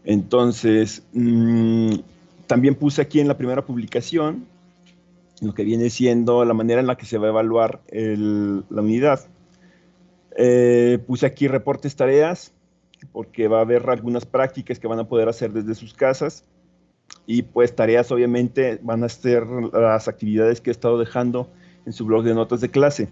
Entonces, también puse aquí en la primera publicación lo que viene siendo la manera en la que se va a evaluar la unidad. Puse aquí reportes tareas, porque va a haber algunas prácticas que van a poder hacer desde sus casas. Y pues tareas obviamente van a ser las actividades que he estado dejando en su blog de notas de clase.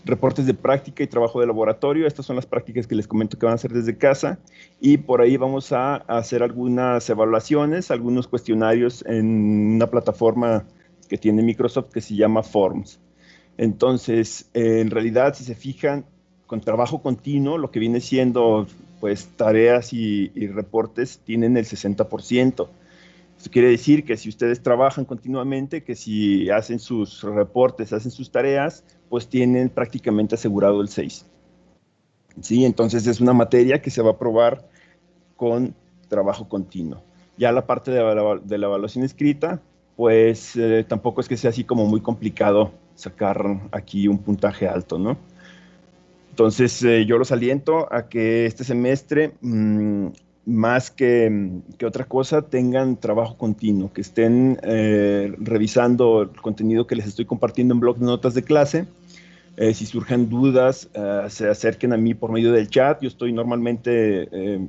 Reportes de práctica y trabajo de laboratorio. Estas son las prácticas que les comento que van a hacer desde casa. Y por ahí vamos a hacer algunas evaluaciones, algunos cuestionarios en una plataforma que tiene Microsoft que se llama Forms. Entonces, en realidad, si se fijan, con trabajo continuo, lo que viene siendo pues tareas y reportes tienen el 60%. Esto quiere decir que si ustedes trabajan continuamente, que si hacen sus reportes, hacen sus tareas, pues tienen prácticamente asegurado el 6. ¿Sí? Entonces es una materia que se va a aprobar con trabajo continuo. Ya la parte de la evaluación escrita, pues tampoco es que sea así como muy complicado sacar aquí un puntaje alto, ¿no? Entonces, yo los aliento a que este semestre, más que otra cosa, tengan trabajo continuo, que estén revisando el contenido que les estoy compartiendo en blog de notas de clase. Si surgen dudas, se acerquen a mí por medio del chat. Yo estoy normalmente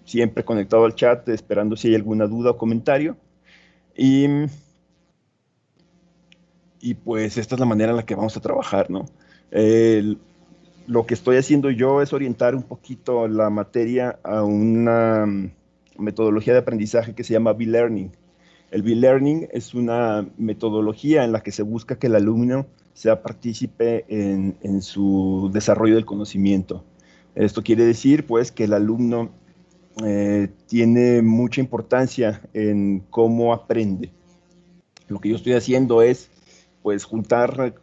siempre conectado al chat, esperando si hay alguna duda o comentario. Y pues esta es la manera en la que vamos a trabajar, ¿no? Lo que estoy haciendo yo es orientar un poquito la materia a una metodología de aprendizaje que se llama B-Learning. El B-Learning es una metodología en la que se busca que el alumno sea partícipe en su desarrollo del conocimiento. Esto quiere decir, pues, que el alumno tiene mucha importancia en cómo aprende. Lo que yo estoy haciendo es, pues, juntar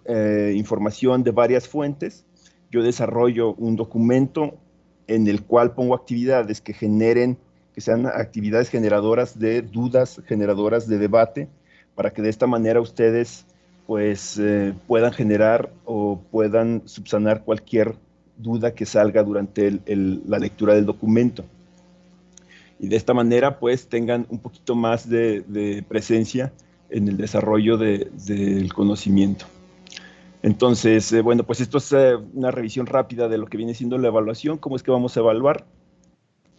información de varias fuentes. Yo desarrollo un documento en el cual pongo actividades que generen, que sean actividades generadoras de dudas, generadoras de debate, para que de esta manera ustedes pues puedan generar o puedan subsanar cualquier duda que salga durante la lectura del documento. Y de esta manera pues tengan un poquito más de presencia en el desarrollo del conocimiento. Entonces, bueno, pues esto es una revisión rápida de lo que viene siendo la evaluación, cómo es que vamos a evaluar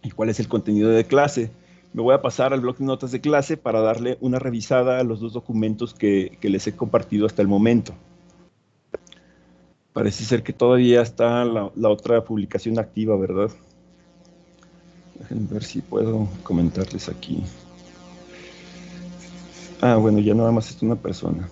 y cuál es el contenido de clase. Me voy a pasar al bloc de notas de clase para darle una revisada a los dos documentos que les he compartido hasta el momento. Parece ser que todavía está la otra publicación activa, ¿verdad? Déjenme ver si puedo comentarles aquí. Ah, bueno, ya nada más está una persona.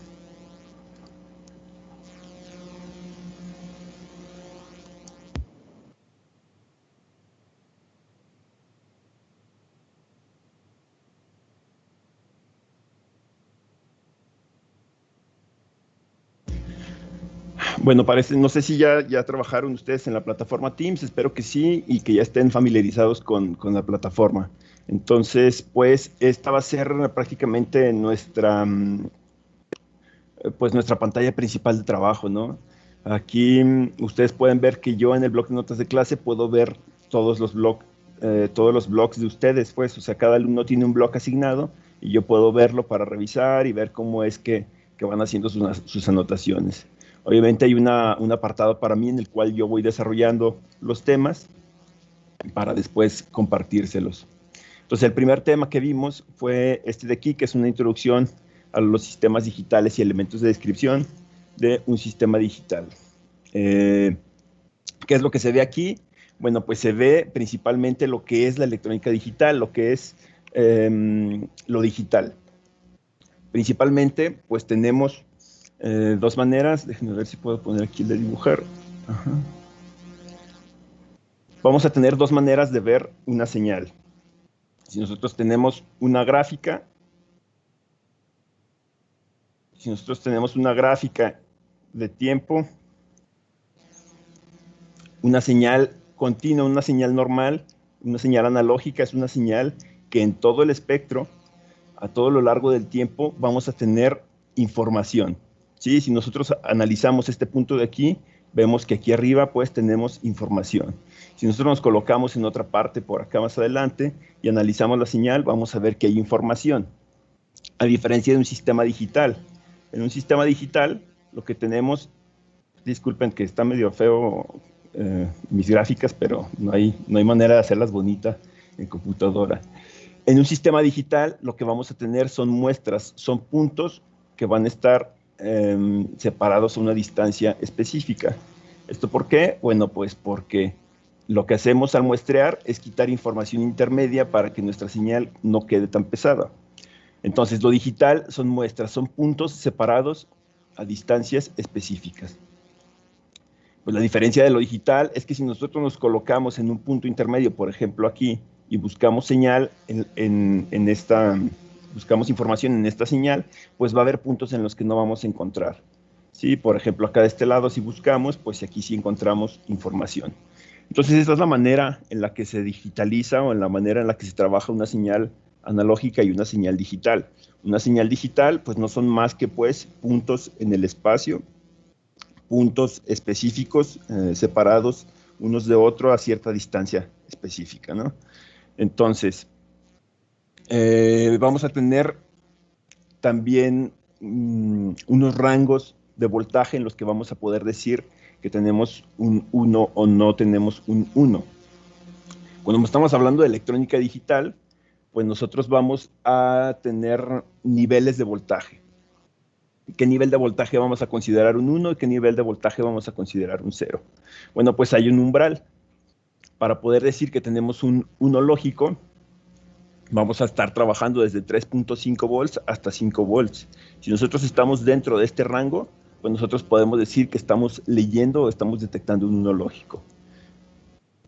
Bueno, parece, no sé si ya trabajaron ustedes en la plataforma Teams, espero que sí, y que ya estén familiarizados con la plataforma. Entonces, pues, esta va a ser prácticamente pues, nuestra pantalla principal de trabajo, ¿no? Aquí ustedes pueden ver que yo en el bloc de notas de clase puedo ver todos los blogs de ustedes, pues, o sea, cada alumno tiene un blog asignado y yo puedo verlo para revisar y ver cómo es que van haciendo sus anotaciones. Obviamente hay un apartado para mí en el cual yo voy desarrollando los temas para después compartírselos. Entonces, el primer tema que vimos fue este de aquí, que es una introducción a los sistemas digitales y elementos de descripción de un sistema digital. ¿Qué es lo que se ve aquí? Bueno, pues se ve principalmente lo que es la electrónica digital, lo que es lo digital. Principalmente, pues tenemos dos maneras. Déjenme ver si puedo poner aquí el de dibujar. Ajá. Vamos a tener dos maneras de ver una señal. Si nosotros tenemos una gráfica, de tiempo, una señal continua, una señal normal, una señal analógica, es una señal que en todo el espectro, a todo lo largo del tiempo, vamos a tener información. ¿Sí? Si nosotros analizamos este punto de aquí, vemos que aquí arriba pues tenemos información. Si nosotros nos colocamos en otra parte por acá más adelante y analizamos la señal, vamos a ver que hay información, a diferencia de un sistema digital. En un sistema digital lo que tenemos, disculpen que está medio feo mis gráficas, pero no hay manera de hacerlas bonitas en computadora. En un sistema digital lo que vamos a tener son muestras, son puntos que van a estar separados a una distancia específica. ¿Esto por qué? Bueno, pues porque lo que hacemos al muestrear es quitar información intermedia para que nuestra señal no quede tan pesada. Entonces, lo digital son muestras, son puntos separados a distancias específicas. Pues la diferencia de lo digital es que si nosotros nos colocamos en un punto intermedio, por ejemplo aquí, y buscamos señal buscamos información en esta señal, pues va a haber puntos en los que no vamos a encontrar. ¿Sí? Por ejemplo, acá de este lado si buscamos, pues aquí sí encontramos información. Entonces esta es la manera en la que se digitaliza o en la manera en la que se trabaja una señal analógica y una señal digital. Una señal digital pues no son más que pues puntos en el espacio, puntos específicos separados unos de otros a cierta distancia específica, ¿no? Entonces, vamos a tener también unos rangos de voltaje en los que vamos a poder decir que tenemos un 1 o no tenemos un 1. Cuando estamos hablando de electrónica digital, pues nosotros vamos a tener niveles de voltaje. ¿Qué nivel de voltaje vamos a considerar un 1 y qué nivel de voltaje vamos a considerar un 0? Bueno, pues hay un umbral. Para poder decir que tenemos un 1 lógico, vamos a estar trabajando desde 3.5 volts hasta 5 volts. Si nosotros estamos dentro de este rango, pues nosotros podemos decir que estamos leyendo o estamos detectando un 1 lógico.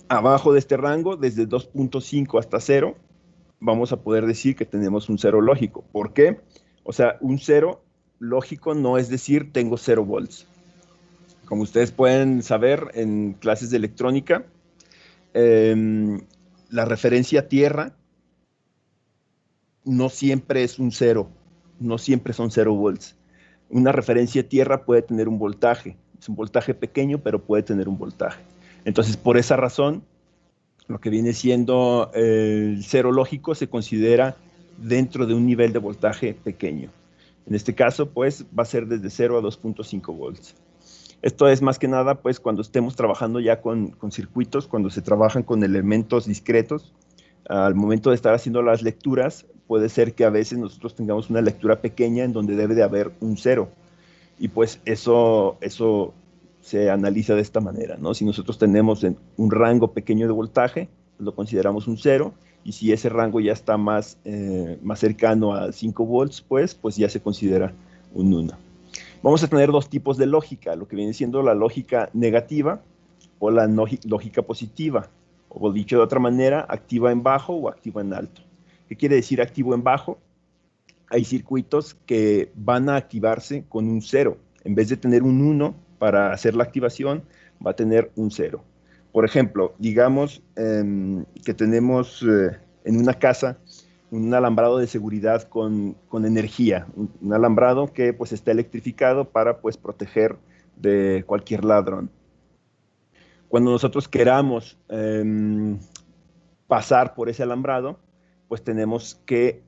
Abajo de este rango, desde 2.5 hasta 0, vamos a poder decir que tenemos un 0 lógico. ¿Por qué? O sea, un 0 lógico no es decir tengo 0 volts. Como ustedes pueden saber en clases de electrónica, la referencia tierra no siempre es un 0, no siempre son 0 volts. Una referencia tierra puede tener un voltaje, es un voltaje pequeño, pero puede tener un voltaje. Entonces, por esa razón, lo que viene siendo el 0 lógico se considera dentro de un nivel de voltaje pequeño. En este caso, pues, va a ser desde 0 a 2.5 volts. Esto es más que nada, pues, cuando estemos trabajando ya con circuitos, cuando se trabajan con elementos discretos. Al momento de estar haciendo las lecturas, puede ser que a veces nosotros tengamos una lectura pequeña en donde debe de haber un 0. Y pues eso se analiza de esta manera, ¿no? Si nosotros tenemos un rango pequeño de voltaje, pues lo consideramos un 0, y si ese rango ya está más cercano a 5 volts, pues ya se considera un 1. Vamos a tener dos tipos de lógica, lo que viene siendo la lógica negativa o la lógica positiva, o dicho de otra manera, activa en bajo o activa en alto. ¿Qué quiere decir activo en bajo? Hay circuitos que van a activarse con un 0. En vez de tener un 1 para hacer la activación, va a tener un 0. Por ejemplo, digamos que tenemos en una casa un alambrado de seguridad con energía, un alambrado que pues está electrificado para pues proteger de cualquier ladrón. Cuando nosotros queramos pasar por ese alambrado, pues tenemos que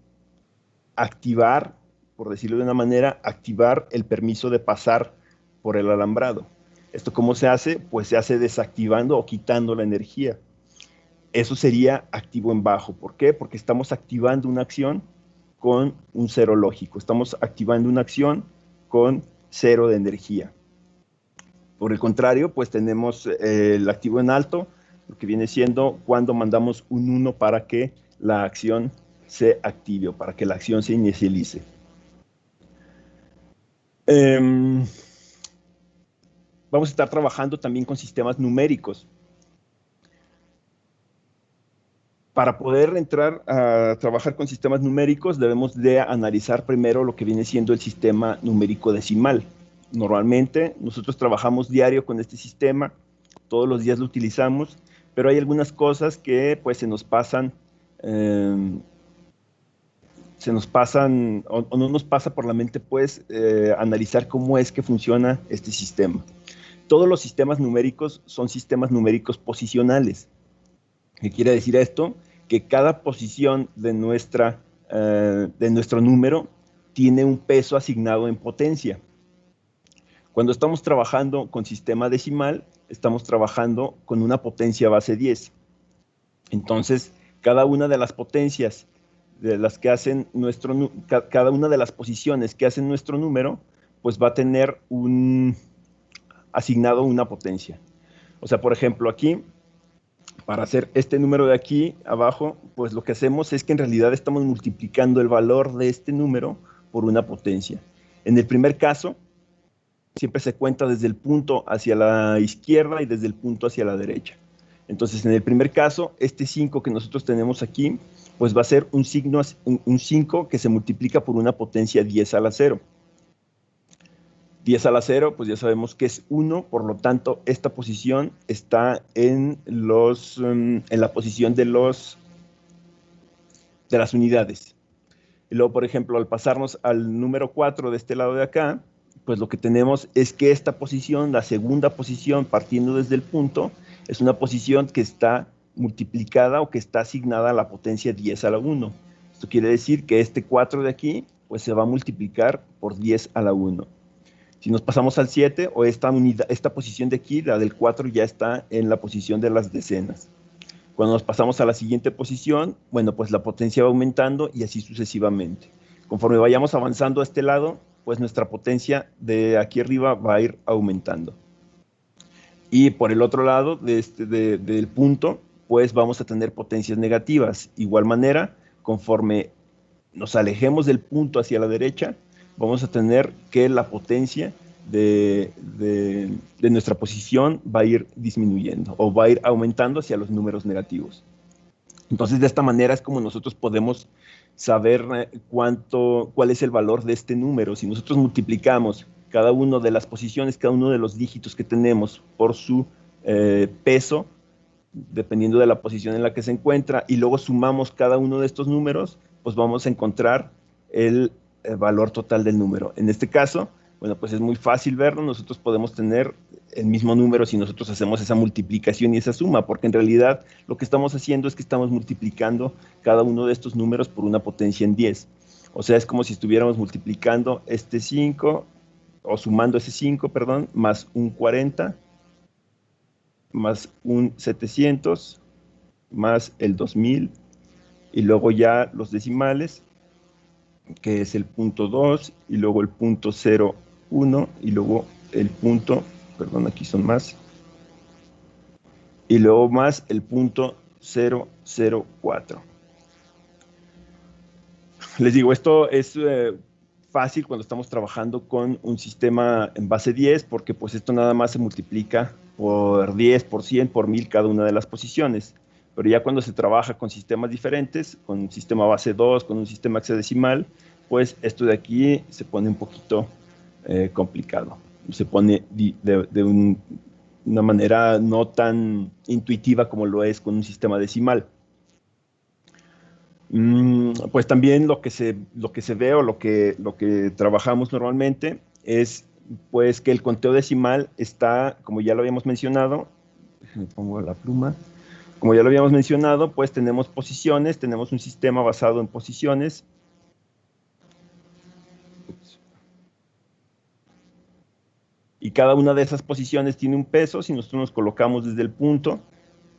activar, por decirlo de una manera, activar el permiso de pasar por el alambrado. ¿Esto cómo se hace? Pues se hace desactivando o quitando la energía. Eso sería activo en bajo. ¿Por qué? Porque estamos activando una acción con un 0 lógico. Estamos activando una acción con 0 de energía. Por el contrario, pues tenemos el activo en alto, lo que viene siendo cuando mandamos un 1 para que la acción se active o para que la acción se inicialice. Vamos a estar trabajando también con sistemas numéricos. Para poder entrar a trabajar con sistemas numéricos, debemos de analizar primero lo que viene siendo el sistema numérico decimal. Normalmente, nosotros trabajamos diario con este sistema, todos los días lo utilizamos, pero hay algunas cosas que pues se nos pasan o no nos pasa por la mente pues analizar cómo es que funciona este sistema. Todos los sistemas numéricos son sistemas numéricos posicionales. ¿Qué quiere decir esto? Que cada posición de nuestro número tiene un peso asignado en potencia. Cuando estamos trabajando con sistema decimal, estamos trabajando con una potencia base 10. Entonces, cada una de las potencias de las que hacen cada una de las posiciones que hacen nuestro número, pues va a tener asignado una potencia. O sea, por ejemplo, aquí, para hacer este número de aquí abajo, pues lo que hacemos es que en realidad estamos multiplicando el valor de este número por una potencia. En el primer caso, siempre se cuenta desde el punto hacia la izquierda y desde el punto hacia la derecha. Entonces, en el primer caso, este 5 que nosotros tenemos aquí, pues va a ser un 5 que se multiplica por una potencia 10 a la 0. 10 a la 0, pues ya sabemos que es 1, por lo tanto, esta posición está en la posición de las unidades. Y luego, por ejemplo, al pasarnos al número 4 de este lado de acá, pues lo que tenemos es que esta posición, la segunda posición, partiendo desde el punto, es una posición que está multiplicada o que está asignada a la potencia 10 a la 1. Esto quiere decir que este 4 de aquí, pues se va a multiplicar por 10 a la 1. Si nos pasamos al 7, o esta posición de aquí, la del 4, ya está en la posición de las decenas. Cuando nos pasamos a la siguiente posición, bueno, pues la potencia va aumentando y así sucesivamente. Conforme vayamos avanzando a este lado, pues nuestra potencia de aquí arriba va a ir aumentando. Y por el otro lado del punto, pues vamos a tener potencias negativas. Igual manera, conforme nos alejemos del punto hacia la derecha, vamos a tener que la potencia de nuestra posición va a ir disminuyendo o va a ir aumentando hacia los números negativos. Entonces, de esta manera es como nosotros podemos saber cuál es el valor de este número. Si nosotros multiplicamos cada una de las posiciones, cada uno de los dígitos que tenemos por su peso, dependiendo de la posición en la que se encuentra, y luego sumamos cada uno de estos números, pues vamos a encontrar el valor total del número. En este caso, bueno, pues es muy fácil verlo. Nosotros podemos tener el mismo número si nosotros hacemos esa multiplicación y esa suma, porque en realidad lo que estamos haciendo es que estamos multiplicando cada uno de estos números por una potencia en 10. O sea, es como si estuviéramos multiplicando este 5, o sumando ese 5, perdón, más un 40, más un 700, más el 2000, y luego ya los decimales, que es el punto 2, y luego el punto 0,1, y luego el punto, perdón, aquí son más, y luego más el punto 004. Les digo, esto es fácil cuando estamos trabajando con un sistema en base 10, porque pues esto nada más se multiplica por 10, por 100, por 1000 cada una de las posiciones. Pero ya cuando se trabaja con sistemas diferentes, con un sistema base 2, con un sistema hexadecimal, pues esto de aquí se pone un poquito complicado. Se pone de una manera no tan intuitiva como lo es con un sistema decimal. Pues también lo que se ve o lo que trabajamos normalmente es pues que el conteo decimal está, como ya lo habíamos mencionado, me pongo la pluma, como ya lo habíamos mencionado, pues tenemos posiciones, tenemos un sistema basado en posiciones. Y cada una de esas posiciones tiene un peso. Si nosotros nos colocamos desde el punto,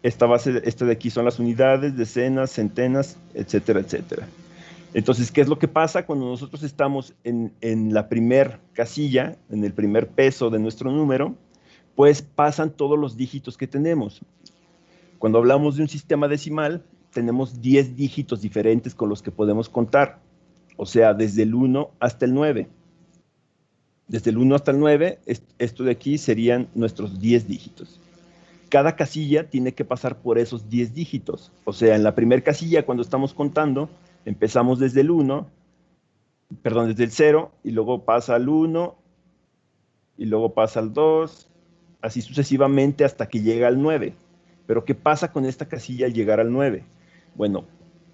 esta de aquí son las unidades, decenas, centenas, etcétera, etcétera. Entonces, ¿qué es lo que pasa cuando nosotros estamos en la primer casilla, en el primer peso de nuestro número? Pues pasan todos los dígitos que tenemos. Cuando hablamos de un sistema decimal, tenemos 10 dígitos diferentes con los que podemos contar. O sea, desde el 1 hasta el 9. Desde el 1 hasta el 9, esto de aquí serían nuestros 10 dígitos. Cada casilla tiene que pasar por esos 10 dígitos. O sea, en la primera casilla, cuando estamos contando, empezamos desde el 1, perdón, desde el 0, y luego pasa al 1, y luego pasa al 2, así sucesivamente hasta que llega al 9. Pero ¿qué pasa con esta casilla al llegar al 9? Bueno,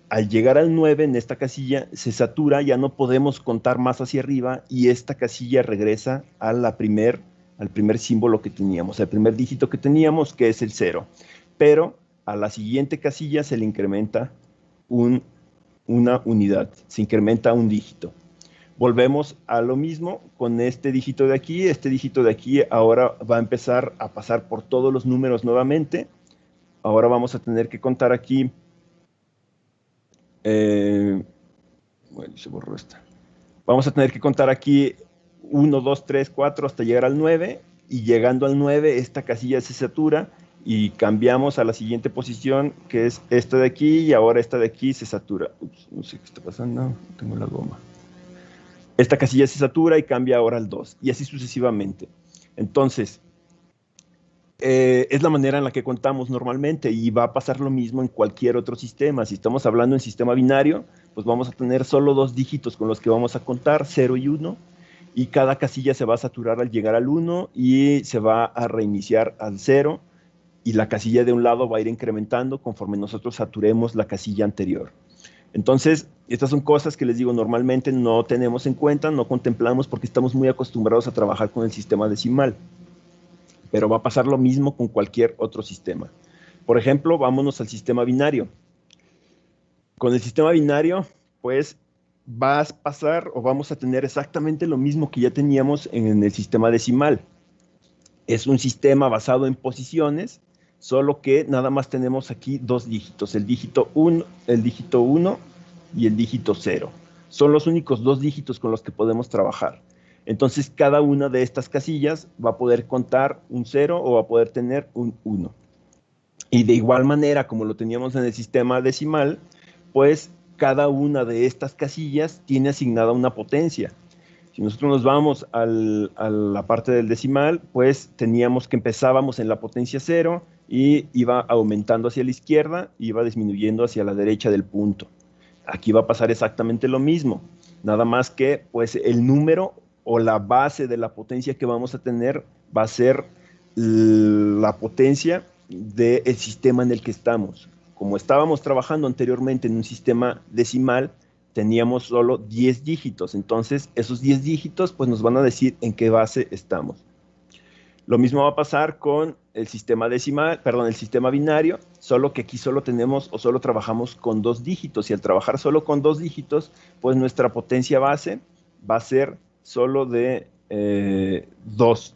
al llegar al 9 en esta casilla se satura, ya no podemos contar más hacia arriba y esta casilla regresa a la primer al primer símbolo que teníamos, al primer dígito que teníamos, que es el 0. Pero a la siguiente casilla se le incrementa una unidad, se incrementa un dígito. Volvemos a lo mismo con este dígito de aquí ahora va a empezar a pasar por todos los números nuevamente. Ahora vamos a tener que contar aquí, bueno, se borró esta. Vamos a tener que contar aquí 1, 2, 3, 4 hasta llegar al 9, y llegando al 9 esta casilla se satura y cambiamos a la siguiente posición, que es esta de aquí, y ahora esta de aquí se satura. Ups, no sé qué está pasando, no tengo la goma. Esta casilla se satura y cambia ahora al 2, y así sucesivamente. Entonces, es la manera en la que contamos normalmente, y va a pasar lo mismo en cualquier otro sistema. Si estamos hablando en sistema binario, pues vamos a tener solo dos dígitos con los que vamos a contar, 0 y 1, y cada casilla se va a saturar al llegar al 1 y se va a reiniciar al 0, y la casilla de un lado va a ir incrementando conforme nosotros saturemos la casilla anterior. Entonces, estas son cosas que les digo, normalmente no tenemos en cuenta, no contemplamos, porque estamos muy acostumbrados a trabajar con el sistema decimal. Pero va a pasar lo mismo con cualquier otro sistema. Por ejemplo, vámonos al sistema binario. Con el sistema binario, pues va a pasar o vamos a tener exactamente lo mismo que ya teníamos en el sistema decimal. Es un sistema basado en posiciones, solo que nada más tenemos aquí dos dígitos, el dígito 1 y el dígito 0. Son los únicos dos dígitos con los que podemos trabajar. Entonces, cada una de estas casillas va a poder contar un 0 o va a poder tener un 1. Y de igual manera, como lo teníamos en el sistema decimal, pues cada una de estas casillas tiene asignada una potencia. Si nosotros nos vamos a la parte del decimal, pues teníamos que empezábamos en la potencia 0 y iba aumentando hacia la izquierda, iba disminuyendo hacia la derecha del punto. Aquí va a pasar exactamente lo mismo, nada más que pues el número o la base de la potencia que vamos a tener va a ser la potencia del sistema en el que estamos. Como estábamos trabajando anteriormente en un sistema decimal, teníamos solo 10 dígitos, entonces esos 10 dígitos pues nos van a decir en qué base estamos. Lo mismo va a pasar con el sistema decimal, perdón, el sistema binario, solo que aquí solo tenemos o solo trabajamos con dos dígitos, y al trabajar solo con dos dígitos, pues nuestra potencia base va a ser solo de 2.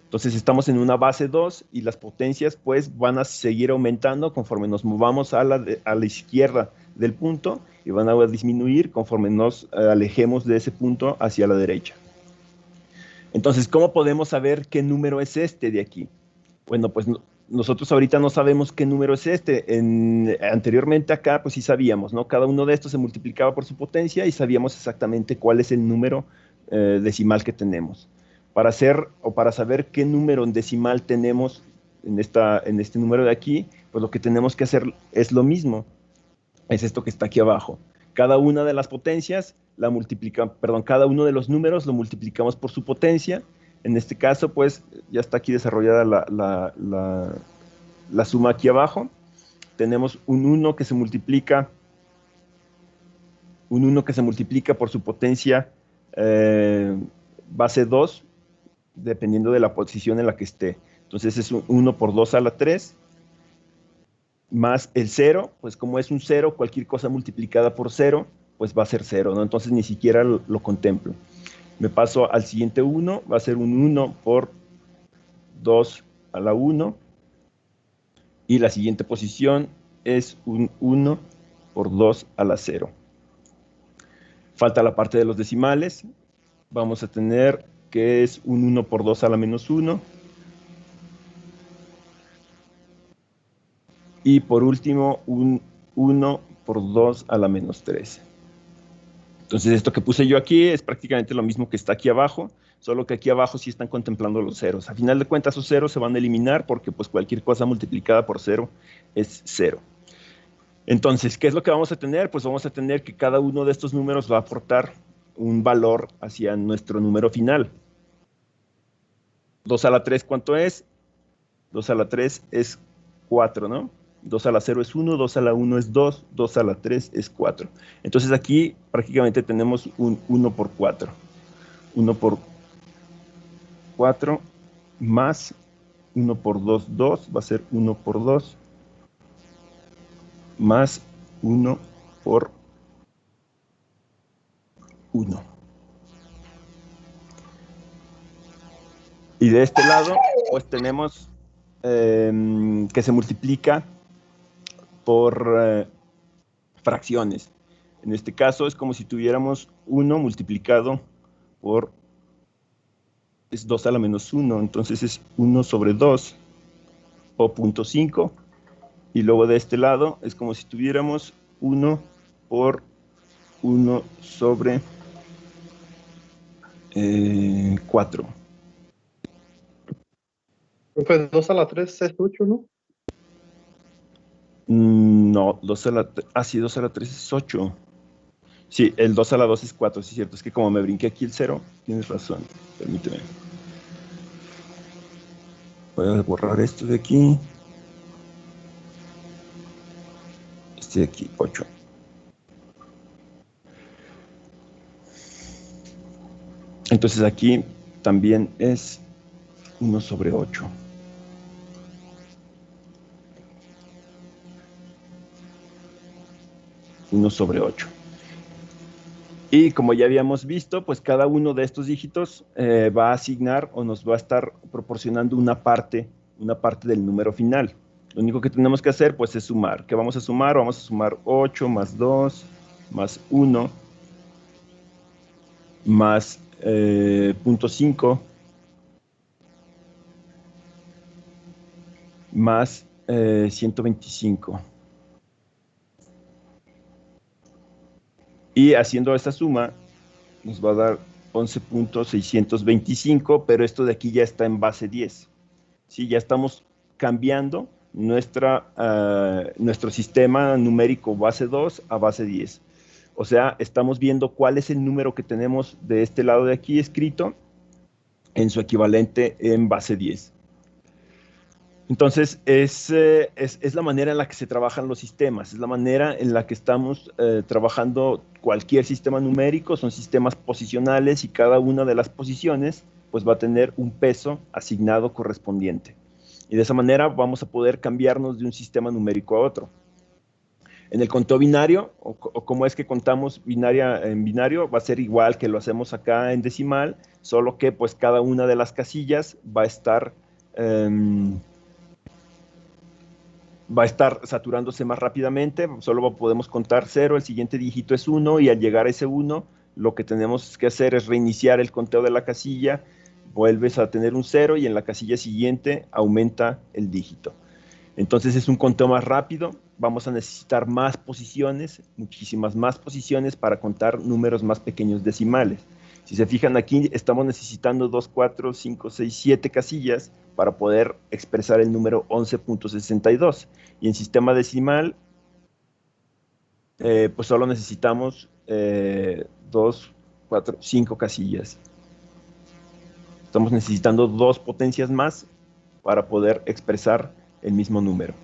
Entonces estamos en una base 2 y las potencias pues van a seguir aumentando conforme nos movamos a la izquierda del punto, y van a disminuir conforme nos alejemos de ese punto hacia la derecha. Entonces, ¿cómo podemos saber qué número es este de aquí? Bueno, pues nosotros ahorita no sabemos qué número es este. Anteriormente acá, pues sí sabíamos, ¿no? Cada uno de estos se multiplicaba por su potencia y sabíamos exactamente cuál es el número decimal que tenemos. Para saber qué número en decimal tenemos en este número de aquí, pues lo que tenemos que hacer es lo mismo. Es esto que está aquí abajo. Cada una de las potencias cada uno de los números lo multiplicamos por su potencia. En este caso, pues, ya está aquí desarrollada la suma aquí abajo. Tenemos un 1 que se multiplica por su potencia base 2, dependiendo de la posición en la que esté. Entonces es un 1 por 2 a la 3, más el 0, pues como es un 0, cualquier cosa multiplicada por 0, pues va a ser 0, ¿no? Entonces ni siquiera lo contemplo. Me paso al siguiente 1, va a ser un 1 por 2 a la 1, y la siguiente posición es un 1 por 2 a la 0. Falta la parte de los decimales. Vamos a tener que es un 1 por 2 a la menos 1. Y por último, un 1 por 2 a la menos 3. Entonces, esto que puse yo aquí es prácticamente lo mismo que está aquí abajo, solo que aquí abajo sí están contemplando los ceros. A final de cuentas, esos ceros se van a eliminar porque pues, cualquier cosa multiplicada por 0 es 0. Entonces, ¿qué es lo que vamos a tener? Pues vamos a tener que cada uno de estos números va a aportar un valor hacia nuestro número final. 2 a la 3, ¿cuánto es? 2 a la 3 es 4, ¿no? 2 a la 0 es 1, 2 a la 1 es 2, 2 a la 3 es 4. Entonces aquí prácticamente tenemos un 1 por 4. 1 por 4 más 1 por 2, 2, va a ser 1 por 2 más 1 por 1. Y de este lado, pues tenemos que se multiplica por fracciones. En este caso es como si tuviéramos 1 multiplicado por, es 2 a la menos 1, entonces es 1 sobre 2 o 0.5. Y luego de este lado es como si tuviéramos 1 por 1 sobre 4. Pues 2 a la 3 es 8, ¿no? No, 2 a la... sí, 2 a la 3 es 8. Sí, el 2 a la 2 es 4, sí es cierto. Es que como me brinqué aquí el 0, tienes razón. Permíteme. Voy a borrar esto de aquí. Este de aquí, 8. Entonces aquí también es 1 sobre 8. Uno sobre 8. Y como ya habíamos visto, pues cada uno de estos dígitos va a asignar o nos va a estar proporcionando una parte del número final. Lo único que tenemos que hacer, pues, es sumar. ¿Qué vamos a sumar? Vamos a sumar 8 más 2 más 1 más 0.5 más 125. Y haciendo esta suma, nos va a dar 11.625, pero esto de aquí ya está en base 10. ¿Sí? Ya estamos cambiando nuestro sistema numérico base 2 a base 10. O sea, estamos viendo cuál es el número que tenemos de este lado de aquí escrito en su equivalente en base 10. Entonces, es la manera en la que se trabajan los sistemas, es la manera en la que estamos trabajando cualquier sistema numérico. Son sistemas posicionales y cada una de las posiciones pues va a tener un peso asignado correspondiente. Y de esa manera vamos a poder cambiarnos de un sistema numérico a otro. En el conteo binario, o como es que contamos en binario, va a ser igual que lo hacemos acá en decimal, solo que pues cada una de las casillas va a estar saturándose más rápidamente. Solo podemos contar 0, el siguiente dígito es 1, y al llegar a ese 1, lo que tenemos que hacer es reiniciar el conteo de la casilla, vuelves a tener un 0 y en la casilla siguiente aumenta el dígito. Entonces es un conteo más rápido. Vamos a necesitar más posiciones, muchísimas más posiciones para contar números más pequeños decimales. Si se fijan aquí, estamos necesitando 2, 4, 5, 6, 7 casillas para poder expresar el número 11.62. Y en sistema decimal, pues solo necesitamos 2, 4, 5 casillas. Estamos necesitando 2 potencias más para poder expresar el mismo número.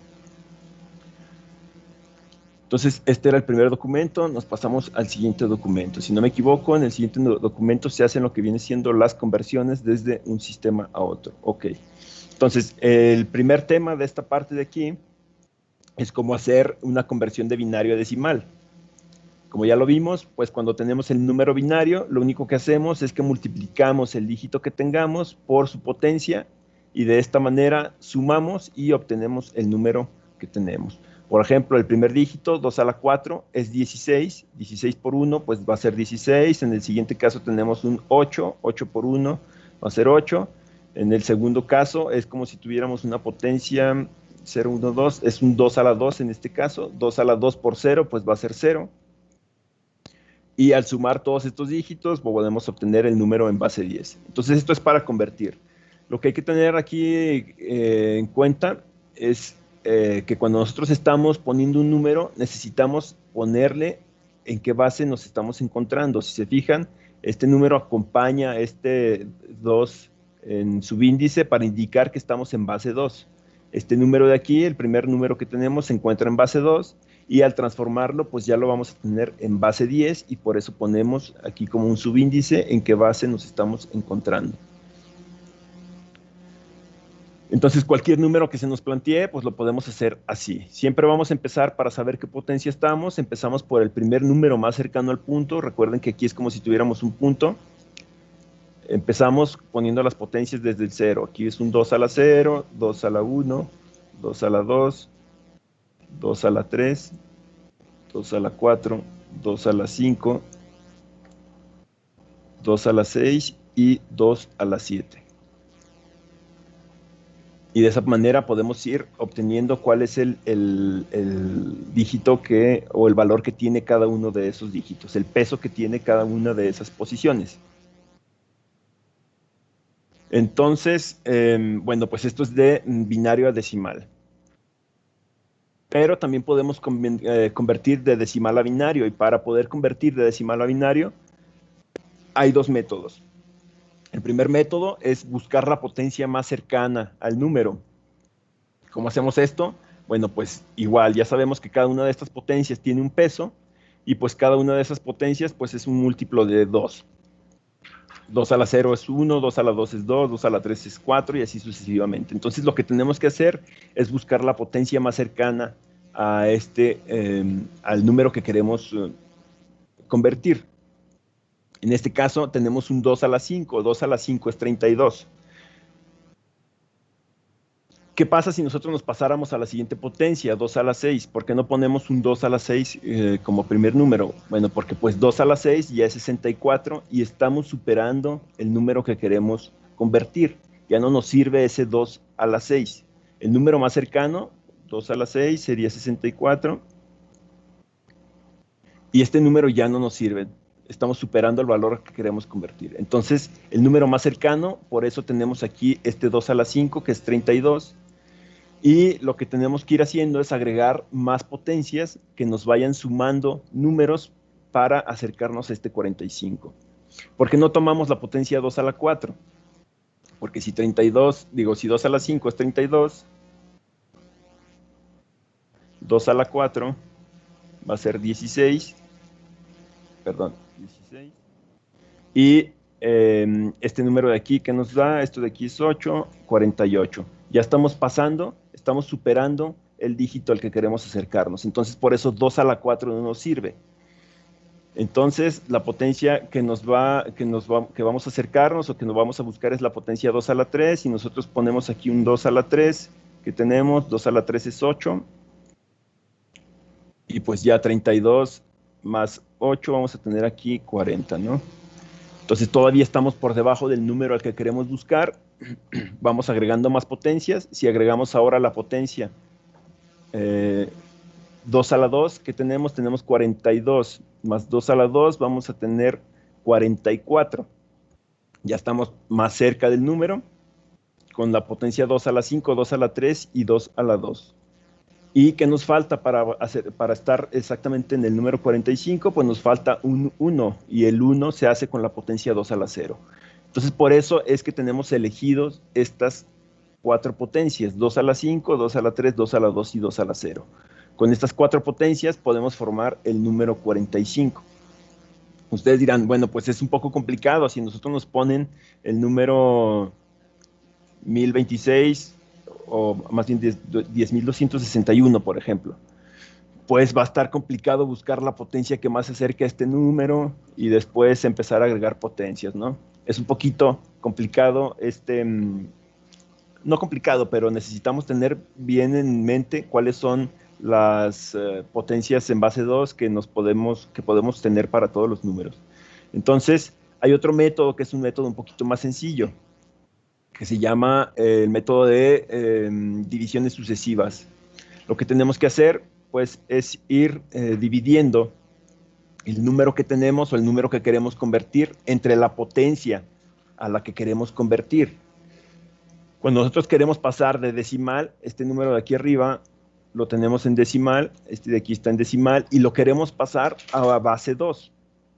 Entonces, este era el primer documento. Nos pasamos al siguiente documento. Si no me equivoco, en el siguiente documento se hacen lo que viene siendo las conversiones desde un sistema a otro. Ok. Entonces, el primer tema de esta parte de aquí es cómo hacer una conversión de binario a decimal. Como ya lo vimos, pues cuando tenemos el número binario, lo único que hacemos es que multiplicamos el dígito que tengamos por su potencia, y de esta manera sumamos y obtenemos el número que tenemos. Por ejemplo, el primer dígito, 2 a la 4, es 16. 16 por 1, pues va a ser 16. En el siguiente caso tenemos un 8. 8 por 1 va a ser 8. En el segundo caso es como si tuviéramos una potencia 0, 1, 2. Es un 2 a la 2 en este caso. 2 a la 2 por 0, pues va a ser 0. Y al sumar todos estos dígitos, podemos obtener el número en base 10. Entonces, esto es para convertir. Lo que hay que tener aquí en cuenta es que cuando nosotros estamos poniendo un número, necesitamos ponerle en qué base nos estamos encontrando. Si se fijan, este número acompaña este 2 en subíndice para indicar que estamos en base 2. Este número de aquí, el primer número que tenemos, se encuentra en base 2, y al transformarlo, pues ya lo vamos a tener en base 10, y por eso ponemos aquí como un subíndice en qué base nos estamos encontrando. Entonces, cualquier número que se nos plantee, pues lo podemos hacer así. Siempre vamos a empezar para saber qué potencia estamos. Empezamos por el primer número más cercano al punto. Recuerden que aquí es como si tuviéramos un punto. Empezamos poniendo las potencias desde el 0. Aquí es un 2 a la 0, 2 a la 1, 2 a la 2, 2 a la 3, 2 a la 4, 2 a la 5, 2 a la 6 y 2 a la 7. Y de esa manera podemos ir obteniendo cuál es el dígito o el valor que tiene cada uno de esos dígitos, el peso que tiene cada una de esas posiciones. Entonces, bueno, pues esto es de binario a decimal. Pero también podemos convertir de decimal a binario, y para poder convertir de decimal a binario hay dos métodos. El primer método es buscar la potencia más cercana al número. ¿Cómo hacemos esto? Bueno, pues igual, ya sabemos que cada una de estas potencias tiene un peso, y pues cada una de esas potencias pues es un múltiplo de 2. 2 a la 0 es 1, 2 a la 2 es 2, 2 a la 3 es 4 y así sucesivamente. Entonces lo que tenemos que hacer es buscar la potencia más cercana a al número que queremos convertir. En este caso tenemos un 2 a la 5, 2 a la 5 es 32. ¿Qué pasa si nosotros nos pasáramos a la siguiente potencia, 2 a la 6? ¿Por qué no ponemos un 2 a la 6 como primer número? Bueno, porque pues 2 a la 6 ya es 64 y estamos superando el número que queremos convertir. Ya no nos sirve ese 2 a la 6. El número más cercano, 2 a la 6, sería 64. Y este número ya no nos sirve. Estamos superando el valor que queremos convertir. Entonces, el número más cercano, por eso tenemos aquí este 2 a la 5, que es 32. Y lo que tenemos que ir haciendo es agregar más potencias que nos vayan sumando números para acercarnos a este 45. ¿Por qué no tomamos la potencia 2 a la 4? Porque si 2 a la 5 es 32, 2 a la 4 va a ser 16, perdón, 16. Y este número de aquí que nos da, esto de aquí es 8, 48. Ya estamos pasando, estamos superando el dígito al que queremos acercarnos. Entonces, por eso 2 a la 4 no nos sirve. Entonces, la potencia que vamos a acercarnos o que nos vamos a buscar es la potencia 2 a la 3, y nosotros ponemos aquí un 2 a la 3 que tenemos, 2 a la 3 es 8, y pues ya 32 más 8 vamos a tener aquí 40, ¿no? Entonces todavía estamos por debajo del número al que queremos buscar. Vamos agregando más potencias. Si agregamos ahora la potencia 2 a la 2 que tenemos 42 más 2 a la 2, vamos a tener 44. Ya estamos más cerca del número, con la potencia 2 a la 5, 2 a la 3 y 2 a la 2. ¿Y qué nos falta para estar exactamente en el número 45? Pues nos falta un 1, y el 1 se hace con la potencia 2 a la 0. Entonces, por eso es que tenemos elegidos estas 4 potencias, 2 a la 5, 2 a la 3, 2 a la 2 y 2 a la 0. Con estas 4 potencias podemos formar el número 45. Ustedes dirán, bueno, pues es un poco complicado. Si nosotros nos ponen el número 1026, o más bien 10.261, por ejemplo, pues va a estar complicado buscar la potencia que más se acerque a este número y después empezar a agregar potencias, ¿no? Es un poquito complicado, no complicado, pero necesitamos tener bien en mente cuáles son las potencias en base 2 que podemos tener para todos los números. Entonces, hay otro método que es un método un poquito más sencillo, que se llama el método de divisiones sucesivas. Lo que tenemos que hacer, pues, es ir dividiendo el número que tenemos o el número que queremos convertir entre la potencia a la que queremos convertir. Cuando nosotros queremos pasar de decimal, este número de aquí arriba lo tenemos en decimal, este de aquí está en decimal, y lo queremos pasar a base 2.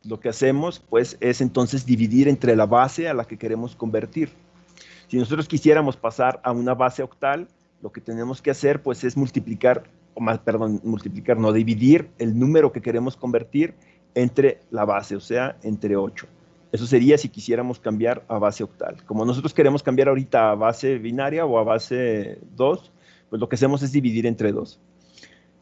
Lo que hacemos, pues, es entonces dividir entre la base a la que queremos convertir. Si nosotros quisiéramos pasar a una base octal, lo que tenemos que hacer, pues, es dividir el número que queremos convertir entre la base, o sea, entre 8. Eso sería si quisiéramos cambiar a base octal. Como nosotros queremos cambiar ahorita a base binaria o a base 2, pues lo que hacemos es dividir entre 2.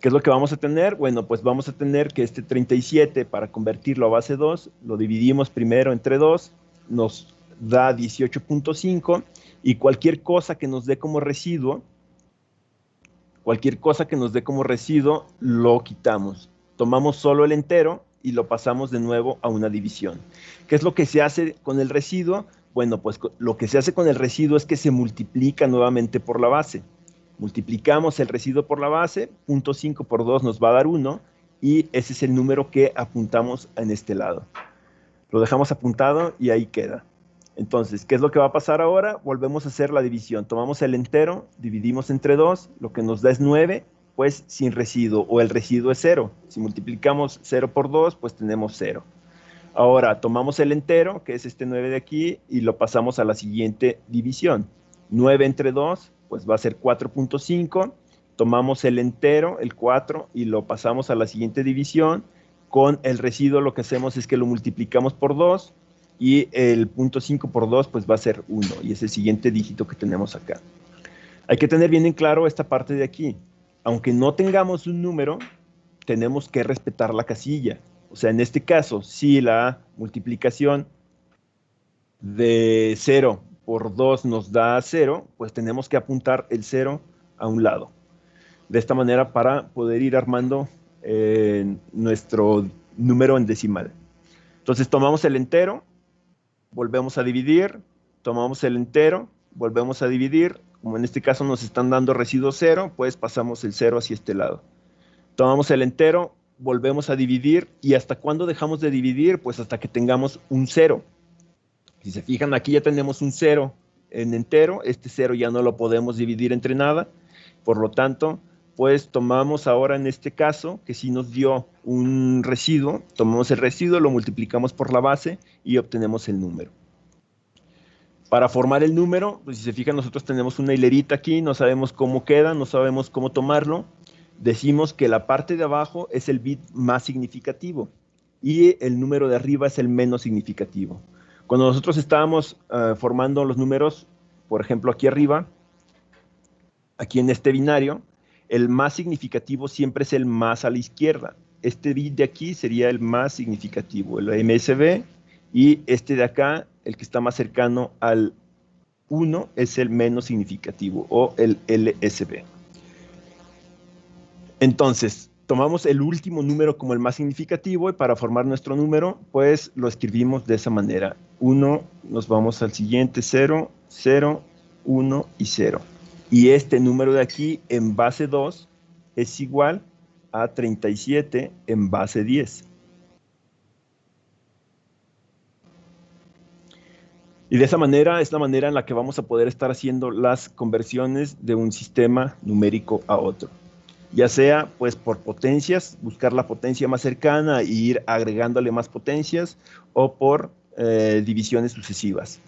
¿Qué es lo que vamos a tener? Bueno, pues vamos a tener que este 37, para convertirlo a base 2, lo dividimos primero entre 2, nos da 18.5, y cualquier cosa que nos dé como residuo, lo quitamos. Tomamos solo el entero y lo pasamos de nuevo a una división. ¿Qué es lo que se hace con el residuo? Bueno, pues lo que se hace con el residuo es que se multiplica nuevamente por la base. Multiplicamos el residuo por la base, 0.5 por 2 nos va a dar 1, y ese es el número que apuntamos en este lado. Lo dejamos apuntado y ahí queda. Entonces, ¿qué es lo que va a pasar ahora? Volvemos a hacer la división. Tomamos el entero, dividimos entre 2, lo que nos da es 9, pues sin residuo, o el residuo es 0. Si multiplicamos 0 por 2, pues tenemos 0. Ahora, tomamos el entero, que es este 9 de aquí, y lo pasamos a la siguiente división. 9 entre 2, pues va a ser 4.5. Tomamos el entero, el 4, y lo pasamos a la siguiente división. Con el residuo lo que hacemos es que lo multiplicamos por 2, y el 0.5 por 2 pues va a ser 1, y es el siguiente dígito que tenemos acá. Hay que tener bien en claro esta parte de aquí. Aunque no tengamos un número, tenemos que respetar la casilla. O sea, en este caso, si la multiplicación de 0 por 2 nos da 0, pues tenemos que apuntar el 0 a un lado. De esta manera, para poder ir armando nuestro número en decimal. Entonces tomamos el entero, volvemos a dividir, tomamos el entero, volvemos a dividir. Como en este caso nos están dando residuo 0, pues pasamos el 0 hacia este lado. Tomamos el entero, volvemos a dividir, y ¿hasta cuándo dejamos de dividir? Pues hasta que tengamos un 0. Si se fijan, aquí ya tenemos un 0 en entero, este 0 ya no lo podemos dividir entre nada, por lo tanto, pues tomamos ahora en este caso, que sí nos dio un residuo, tomamos el residuo, lo multiplicamos por la base y obtenemos el número. Para formar el número, pues si se fijan, nosotros tenemos una hilerita aquí, no sabemos cómo queda, no sabemos cómo tomarlo. Decimos que la parte de abajo es el bit más significativo y el número de arriba es el menos significativo. Cuando nosotros estábamos formando los números, por ejemplo aquí arriba, aquí en este binario, el más significativo siempre es el más a la izquierda. Este bit de aquí sería el más significativo, el MSB, y este de acá, el que está más cercano al 1, es el menos significativo, o el LSB. Entonces, tomamos el último número como el más significativo, y para formar nuestro número, pues lo escribimos de esa manera. 1, nos vamos al siguiente, 0, 0, 1 y 0. Y este número de aquí en base 2 es igual a 37 en base 10. Y de esa manera es la manera en la que vamos a poder estar haciendo las conversiones de un sistema numérico a otro. Ya sea pues por potencias, buscar la potencia más cercana e ir agregándole más potencias, o por divisiones sucesivas.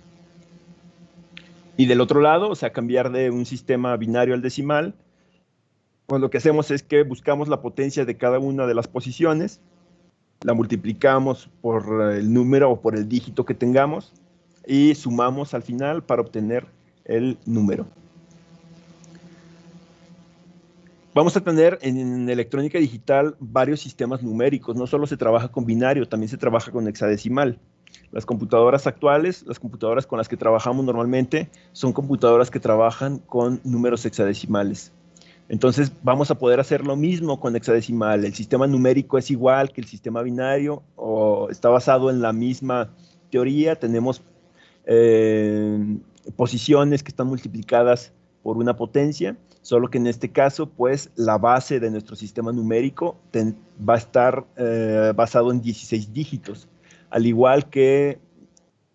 Y del otro lado, o sea, cambiar de un sistema binario al decimal, pues lo que hacemos es que buscamos la potencia de cada una de las posiciones, la multiplicamos por el número o por el dígito que tengamos, y sumamos al final para obtener el número. Vamos a tener en electrónica digital varios sistemas numéricos. No solo se trabaja con binario, también se trabaja con hexadecimal. Las computadoras actuales, las computadoras con las que trabajamos normalmente, son computadoras que trabajan con números hexadecimales. Entonces vamos a poder hacer lo mismo con hexadecimal. El sistema numérico es igual que el sistema binario, o está basado en la misma teoría. Tenemos posiciones que están multiplicadas por una potencia, solo que en este caso, pues, la base de nuestro sistema numérico va a estar basado en 16 dígitos. Al igual que,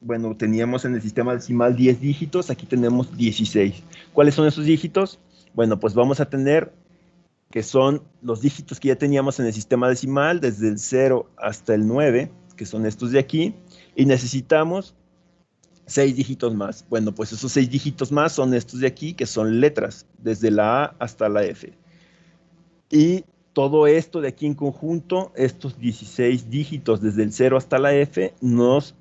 bueno, teníamos en el sistema decimal 10 dígitos, aquí tenemos 16. ¿Cuáles son esos dígitos? Bueno, pues vamos a tener que son los dígitos que ya teníamos en el sistema decimal, desde el 0 hasta el 9, que son estos de aquí, y necesitamos 6 dígitos más. Bueno, pues esos 6 dígitos más son estos de aquí, que son letras, desde la A hasta la F. Y todo esto de aquí en conjunto, estos 16 dígitos desde el 0 hasta la F, nos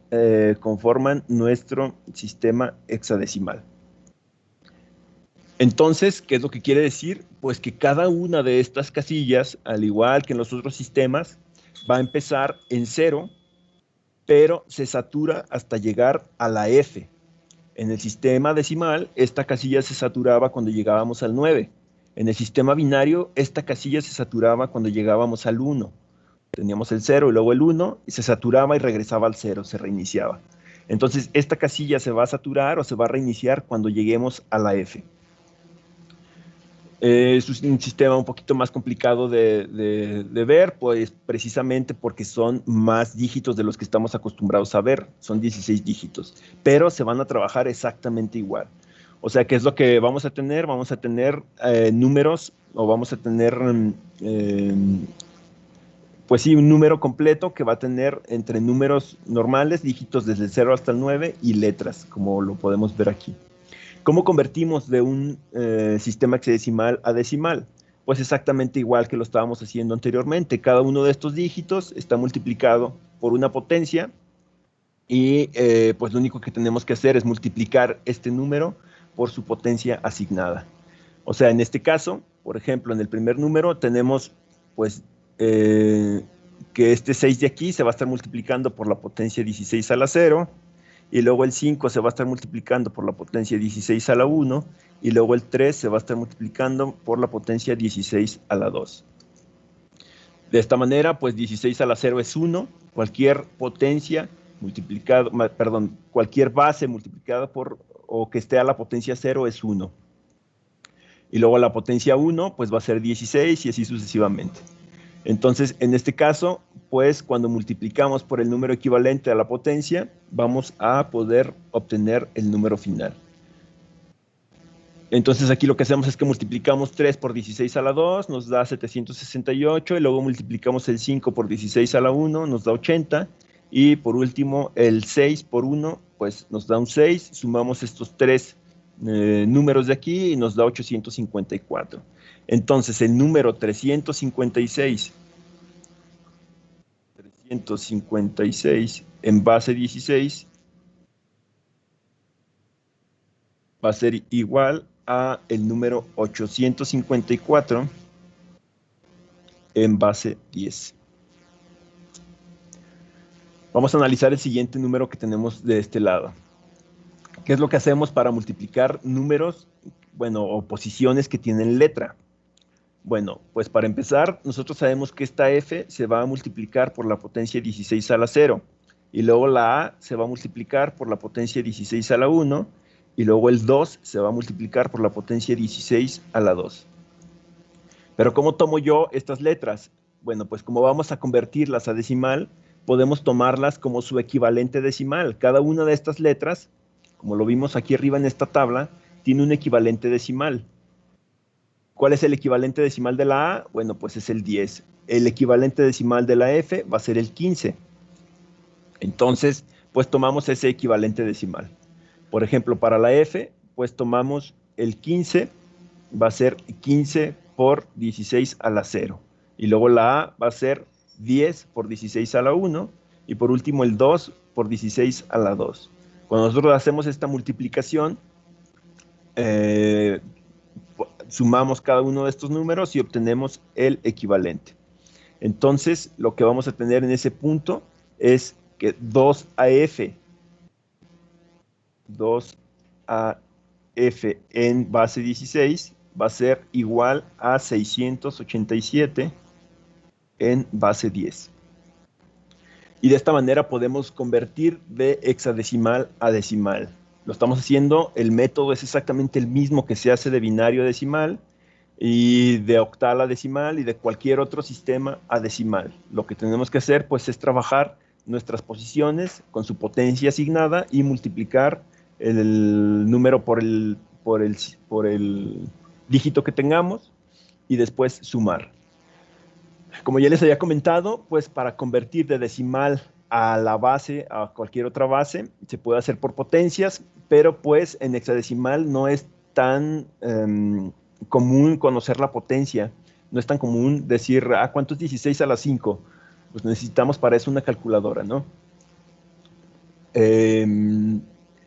conforman nuestro sistema hexadecimal. Entonces, ¿qué es lo que quiere decir? Pues que cada una de estas casillas, al igual que en los otros sistemas, va a empezar en 0, pero se satura hasta llegar a la F. En el sistema decimal, esta casilla se saturaba cuando llegábamos al 9. En el sistema binario, esta casilla se saturaba cuando llegábamos al 1. Teníamos el 0 y luego el 1, y se saturaba y regresaba al 0, se reiniciaba. Entonces, esta casilla se va a saturar o se va a reiniciar cuando lleguemos a la F. Es un sistema un poquito más complicado de ver, pues precisamente porque son más dígitos de los que estamos acostumbrados a ver, son 16 dígitos, pero se van a trabajar exactamente igual. O sea, ¿qué es lo que vamos a tener? Vamos a tener números, o vamos a tener, pues sí, un número completo que va a tener entre números normales, dígitos desde el 0 hasta el 9, y letras, como lo podemos ver aquí. ¿Cómo convertimos de un sistema hexadecimal a decimal? Pues exactamente igual que lo estábamos haciendo anteriormente. Cada uno de estos dígitos está multiplicado por una potencia y pues lo único que tenemos que hacer es multiplicar este número por su potencia asignada. O sea, en este caso, por ejemplo, en el primer número tenemos pues que este 6 de aquí se va a estar multiplicando por la potencia 16 a la 0, y luego el 5 se va a estar multiplicando por la potencia 16 a la 1, y luego el 3 se va a estar multiplicando por la potencia 16 a la 2. De esta manera, pues 16 a la 0 es 1, cualquier potencia multiplicado, perdón, cualquier base multiplicada por, o que esté a la potencia 0 es 1. Y luego la potencia 1, pues va a ser 16 y así sucesivamente. Entonces, en este caso, pues cuando multiplicamos por el número equivalente a la potencia, vamos a poder obtener el número final. Entonces aquí lo que hacemos es que multiplicamos 3 por 16 a la 2, nos da 768, y luego multiplicamos el 5 por 16 a la 1, nos da 80, y por último el 6 por 1, pues nos da un 6, sumamos estos tres números de aquí y nos da 854. Entonces el número 356 en base 16 va a ser igual a el número 854 en base 10. Vamos a analizar el siguiente número que tenemos de este lado. ¿Qué es lo que hacemos para multiplicar números, bueno, o posiciones que tienen letra? Bueno, pues para empezar, nosotros sabemos que esta F se va a multiplicar por la potencia 16 a la 0, y luego la A se va a multiplicar por la potencia 16 a la 1, y luego el 2 se va a multiplicar por la potencia 16 a la 2. Pero ¿cómo tomo yo estas letras? Bueno, pues como vamos a convertirlas a decimal, podemos tomarlas como su equivalente decimal. Cada una de estas letras, como lo vimos aquí arriba en esta tabla, tiene un equivalente decimal. ¿Cuál es el equivalente decimal de la A? Bueno, pues es el 10. El equivalente decimal de la F va a ser el 15. Entonces, pues tomamos ese equivalente decimal. Por ejemplo, para la F, pues tomamos el 15, va a ser 15 por 16 a la 0. Y luego la A va a ser 10 por 16 a la 1. Y por último el 2 por 16 a la 2. Cuando nosotros hacemos esta multiplicación, sumamos cada uno de estos números y obtenemos el equivalente. Entonces, lo que vamos a tener en ese punto es que 2AF en base 16 va a ser igual a 687 en base 10. Y de esta manera podemos convertir de hexadecimal a decimal. Lo estamos haciendo, el método es exactamente el mismo que se hace de binario a decimal, y de octal a decimal, y de cualquier otro sistema a decimal. Lo que tenemos que hacer, pues, es trabajar nuestras posiciones con su potencia asignada y multiplicar el número por el dígito que tengamos, y después sumar. Como ya les había comentado, pues para convertir de decimal a la base, a cualquier otra base, se puede hacer por potencias, pero pues en hexadecimal no es tan común conocer la potencia, no es tan común decir, ¿cuánto es 16 a la 5? Pues necesitamos para eso una calculadora, ¿no?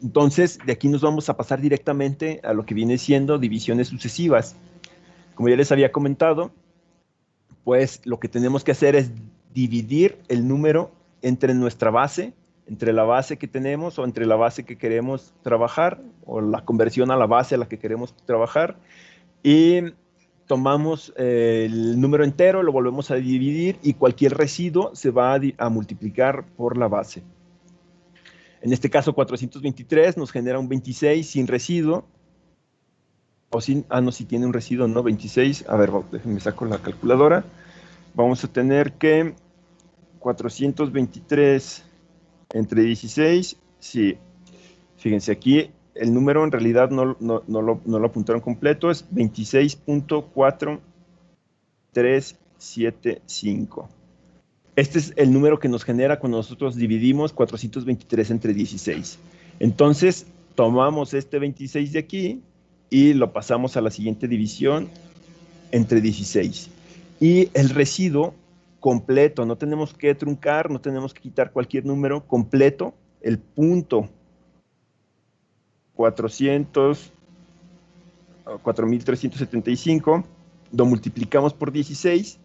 Entonces, de aquí nos vamos a pasar directamente a lo que viene siendo divisiones sucesivas. Como ya les había comentado, pues lo que tenemos que hacer es dividir el número entre nuestra base, entre la base que tenemos o entre la base que queremos trabajar, o la conversión a la base a la que queremos trabajar, y tomamos el número entero, lo volvemos a dividir y cualquier residuo se va a multiplicar por la base. En este caso, 423 nos genera un 26 sin residuo, o sin, no, si tiene un residuo, no, 26, a ver, déjenme saco la calculadora. Vamos a tener que 423 entre 16, sí, fíjense aquí, el número en realidad no lo apuntaron completo, es 26.4375. Este es el número que nos genera cuando nosotros dividimos 423 entre 16. Entonces, tomamos este 26 de aquí y lo pasamos a la siguiente división entre 16. Y el residuo completo, no tenemos que truncar, no tenemos que quitar cualquier número completo, el punto 4.375, lo multiplicamos por 16,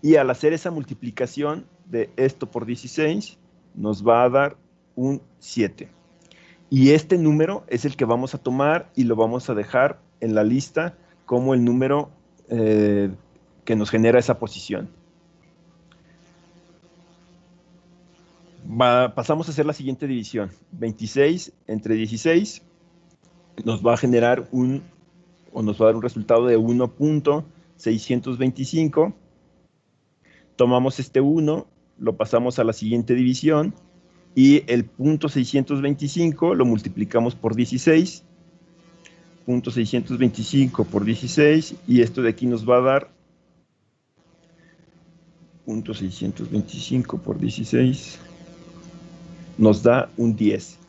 y al hacer esa multiplicación de esto por 16, nos va a dar un 7. Y este número es el que vamos a tomar y lo vamos a dejar en la lista como el número que nos genera esa posición. Pasamos a hacer la siguiente división. 26 entre 16 nos va a generar nos va a dar un resultado de 1.625. Tomamos este 1, lo pasamos a la siguiente división y el punto 625 lo multiplicamos por 16. Punto 625 por 16, y esto de aquí nos va a dar punto 625 por 16, nos da un 10.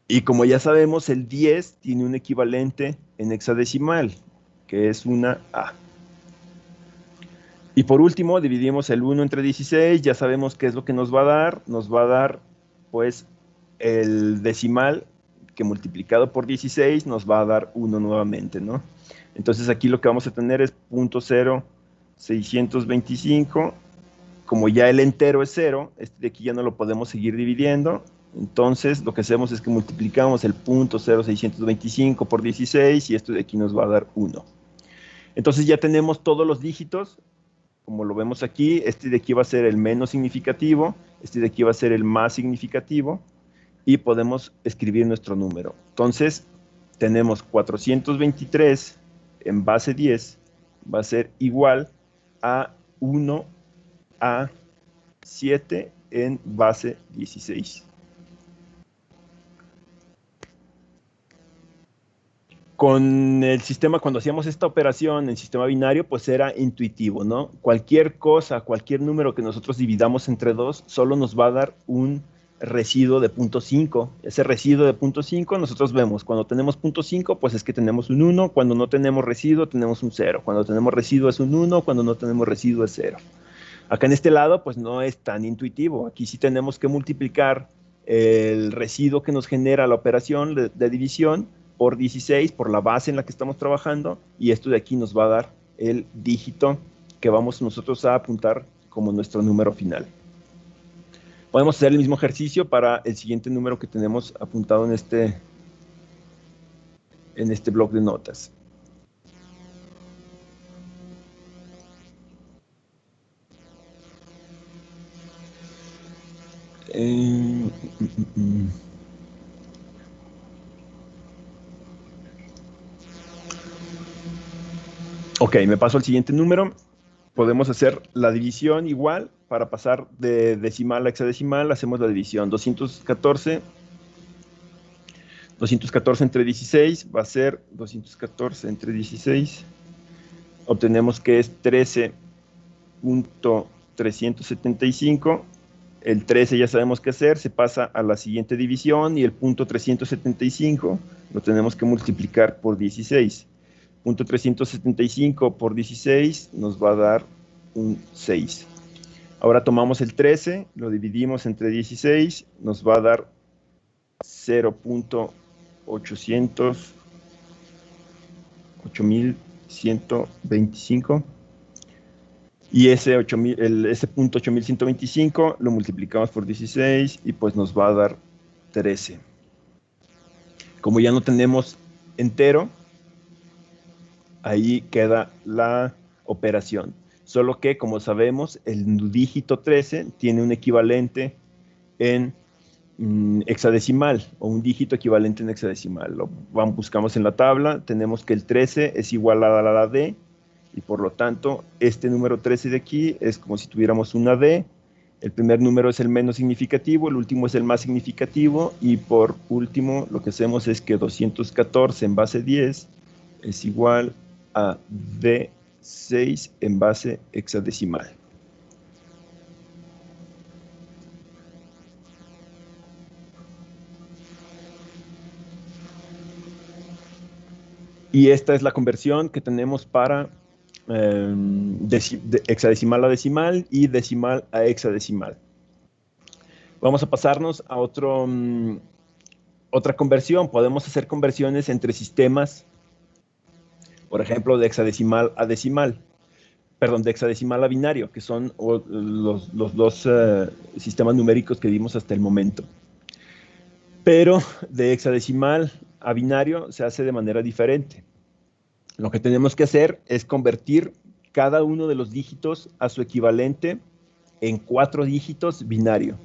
Y como ya sabemos, el 10 tiene un equivalente en hexadecimal, que es una A. Y por último, dividimos el 1 entre 16, ya sabemos qué es lo que nos va a dar, pues, el decimal, que multiplicado por 16 nos va a dar 1 nuevamente, ¿no? Entonces aquí lo que vamos a tener es 0.0625, como ya el entero es 0, este de aquí ya no lo podemos seguir dividiendo, entonces lo que hacemos es que multiplicamos el 0.0625 por 16 y esto de aquí nos va a dar 1. Entonces ya tenemos todos los dígitos, como lo vemos aquí, este de aquí va a ser el menos significativo, este de aquí va a ser el más significativo, y podemos escribir nuestro número. Entonces, tenemos 423 en base 10, va a ser igual a 1 a 7 en base 16. Con el sistema, cuando hacíamos esta operación en sistema binario, pues era intuitivo, ¿no? Cualquier cosa, cualquier número que nosotros dividamos entre 2, solo nos va a dar un residuo de 0.5. Ese residuo de 0.5 nosotros vemos, cuando tenemos 0.5, pues es que tenemos un 1, cuando no tenemos residuo tenemos un 0, cuando tenemos residuo es un 1, cuando no tenemos residuo es 0. Acá en este lado, pues no es tan intuitivo, aquí sí tenemos que multiplicar el residuo que nos genera la operación de división por 16, por la base en la que estamos trabajando, y esto de aquí nos va a dar el dígito que vamos nosotros a apuntar como nuestro número final. Podemos hacer el mismo ejercicio para el siguiente número que tenemos apuntado en este bloc de notas. Ok, me paso al siguiente número. Podemos hacer la división igual. Para pasar de decimal a hexadecimal, hacemos la división. 214 entre 16 va a ser 214 entre 16. Obtenemos que es 13.375. El 13 ya sabemos qué hacer, se pasa a la siguiente división y el punto 375 lo tenemos que multiplicar por 16. .375 por 16 nos va a dar un 6. Ahora tomamos el 13, lo dividimos entre 16, nos va a dar 8125. Y ese punto 8125 lo multiplicamos por 16 y pues nos va a dar 13. Como ya no tenemos entero, ahí queda la operación. Solo que, como sabemos, el dígito 13 tiene un equivalente en hexadecimal, o un dígito equivalente en hexadecimal. Lo buscamos en la tabla, tenemos que el 13 es igual a la D, y por lo tanto, este número 13 de aquí es como si tuviéramos una D. El primer número es el menos significativo, el último es el más significativo, y por último, lo que hacemos es que 214 en base 10 es igual a D6 en base hexadecimal. Y esta es la conversión que tenemos para hexadecimal a decimal y decimal a hexadecimal. Vamos a pasarnos a otra conversión. Podemos hacer conversiones entre sistemas, por ejemplo, de hexadecimal a decimal. Perdón, de hexadecimal a binario, que son los dos sistemas numéricos que vimos hasta el momento. Pero de hexadecimal a binario se hace de manera diferente. Lo que tenemos que hacer es convertir cada uno de los dígitos a su equivalente en 4 dígitos binario.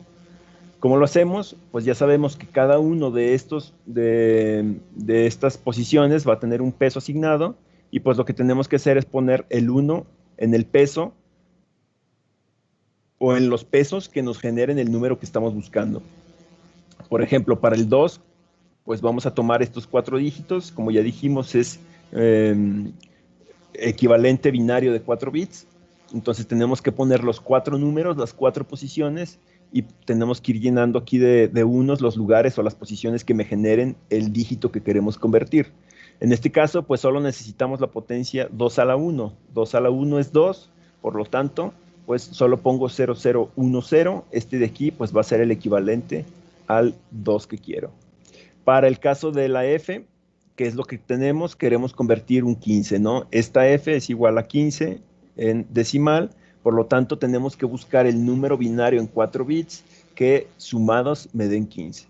¿Cómo lo hacemos? Pues ya sabemos que cada uno de estas posiciones va a tener un peso asignado, y pues lo que tenemos que hacer es poner el 1 en el peso o en los pesos que nos generen el número que estamos buscando. Por ejemplo, para el 2, pues vamos a tomar estos 4 dígitos, como ya dijimos, es equivalente binario de 4 bits. Entonces tenemos que poner los 4 números, las 4 posiciones, y tenemos que ir llenando aquí de unos los lugares o las posiciones que me generen el dígito que queremos convertir. En este caso, pues solo necesitamos la potencia 2 a la 1. 2 a la 1 es 2, por lo tanto, pues solo pongo 0010. Este de aquí, pues va a ser el equivalente al 2 que quiero. Para el caso de la F, que es lo que tenemos, queremos convertir un 15, ¿no? Esta F es igual a 15 en decimal, por lo tanto tenemos que buscar el número binario en 4 bits que sumados me den 15.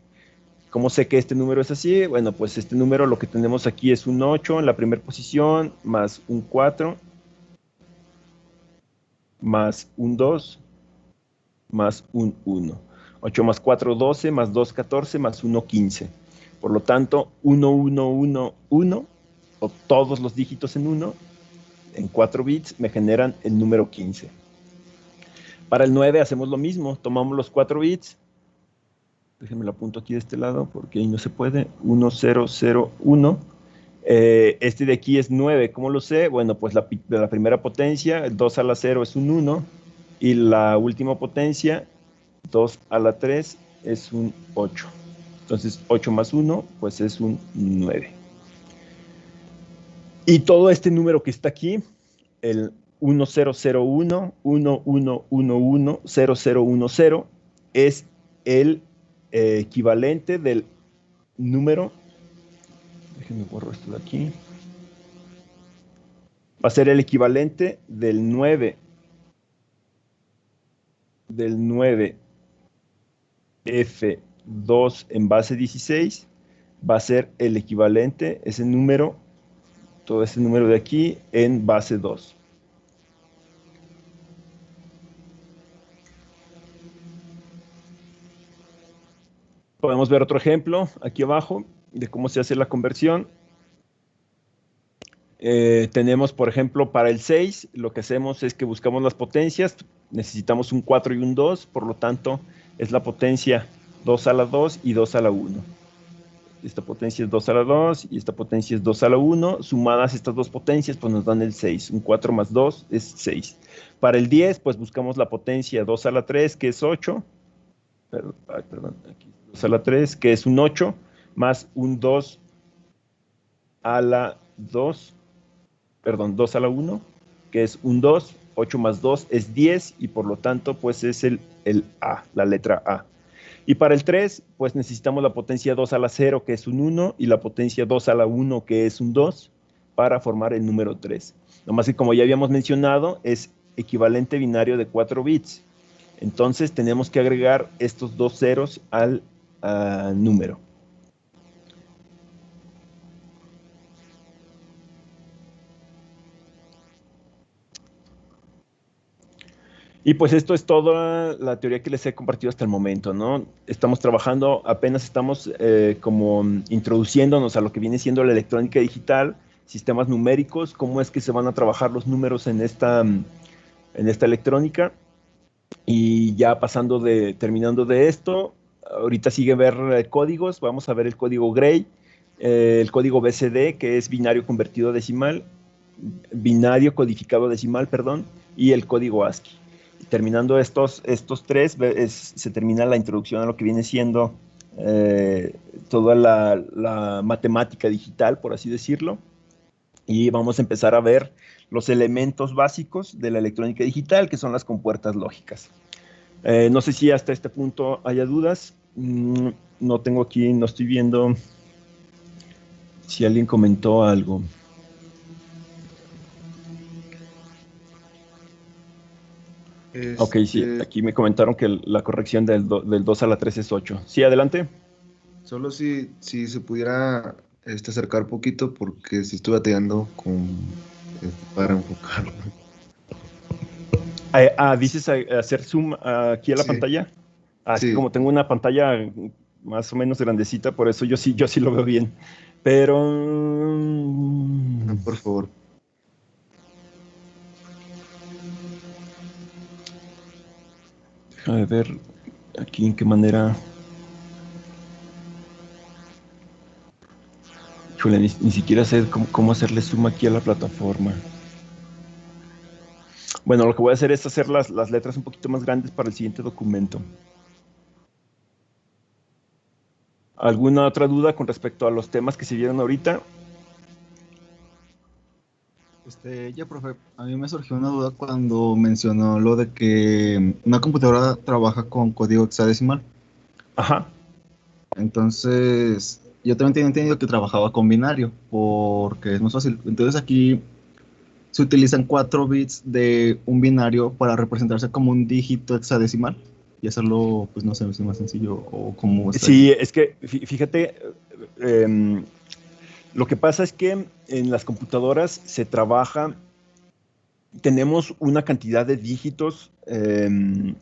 ¿Cómo sé que este número es así? Bueno, pues este número lo que tenemos aquí es un 8 en la primera posición, más un 4, más un 2, más un 1. 8 más 4, 12, más 2, 14, más 1, 15. Por lo tanto, 1, 1, 1, 1, o todos los dígitos en 1, en 4 bits, me generan el número 15. Para el 9 hacemos lo mismo, tomamos los 4 bits, déjenme lo apunto aquí de este lado, porque ahí no se puede, 1, 0, 0, 1. Este de aquí es 9, ¿cómo lo sé? Bueno, pues de la primera potencia, el 2 a la 0 es un 1, y la última potencia, 2 a la 3, es un 8. Entonces, 8 más 1, pues es un 9. Y todo este número que está aquí, el 1001, 1111, 0010, es el equivalente del número, déjenme borrar esto de aquí, va a ser el equivalente del 9 F2 en base 16, va a ser el equivalente, ese número, todo ese número de aquí, en base 2. Podemos ver otro ejemplo aquí abajo de cómo se hace la conversión. Tenemos, por ejemplo, para el 6, lo que hacemos es que buscamos las potencias, necesitamos un 4 y un 2, por lo tanto, es la potencia 2 a la 2 y 2 a la 1. Esta potencia es 2 a la 2 y esta potencia es 2 a la 1. Sumadas estas dos potencias, pues nos dan el 6. Un 4 más 2 es 6. Para el 10, pues buscamos la potencia 2 a la 3, que es 8. Perdón, aquí 2 a la 3, que es un 8, más un 2 a la 2, perdón, 2 a la 1, que es un 2, 8 más 2 es 10, y por lo tanto, pues es el A, la letra A. Y para el 3, pues necesitamos la potencia 2 a la 0, que es un 1, y la potencia 2 a la 1, que es un 2, para formar el número 3. Nomás que como ya habíamos mencionado, es equivalente binario de 4 bits. Entonces tenemos que agregar estos dos ceros al número. Y pues esto es toda la teoría que les he compartido hasta el momento, ¿no? Estamos trabajando, apenas estamos como introduciéndonos a lo que viene siendo la electrónica digital, sistemas numéricos, cómo es que se van a trabajar los números en esta electrónica. Y ya terminando de esto, ahorita sigue ver códigos, vamos a ver el código Gray, el código BCD, que es binario convertido a decimal, binario codificado a decimal, perdón, y el código ASCII. Terminando estos tres, se termina la introducción a lo que viene siendo toda la matemática digital, por así decirlo, y vamos a empezar a ver los elementos básicos de la electrónica digital, que son las compuertas lógicas. No sé si hasta este punto haya dudas. No tengo aquí, no estoy viendo si alguien comentó algo. Ok, sí, aquí me comentaron que la corrección del 2 a la 3 es 8. Sí, adelante. Solo si se pudiera acercar poquito, porque si estoy batallando para enfocarlo. ¿Dices hacer zoom aquí a la pantalla? Es que como tengo una pantalla más o menos grandecita, por eso yo sí lo veo bien. Pero... por favor. Déjame ver aquí en qué manera... Híjole, ni siquiera sé cómo hacerle zoom aquí a la plataforma. Bueno, lo que voy a hacer es hacer las letras un poquito más grandes para el siguiente documento. ¿Alguna otra duda con respecto a los temas que se vieron ahorita? Profe, a mí me surgió una duda cuando mencionó lo de que una computadora trabaja con código hexadecimal. Ajá. Entonces, yo también tenía entendido que trabajaba con binario, porque es más fácil. Entonces aquí se utilizan 4 bits de un binario para representarse como un dígito hexadecimal y hacerlo, pues no sé, es más sencillo o como... Sí, es que, fíjate, lo que pasa es que en las computadoras se trabaja, tenemos una cantidad de dígitos que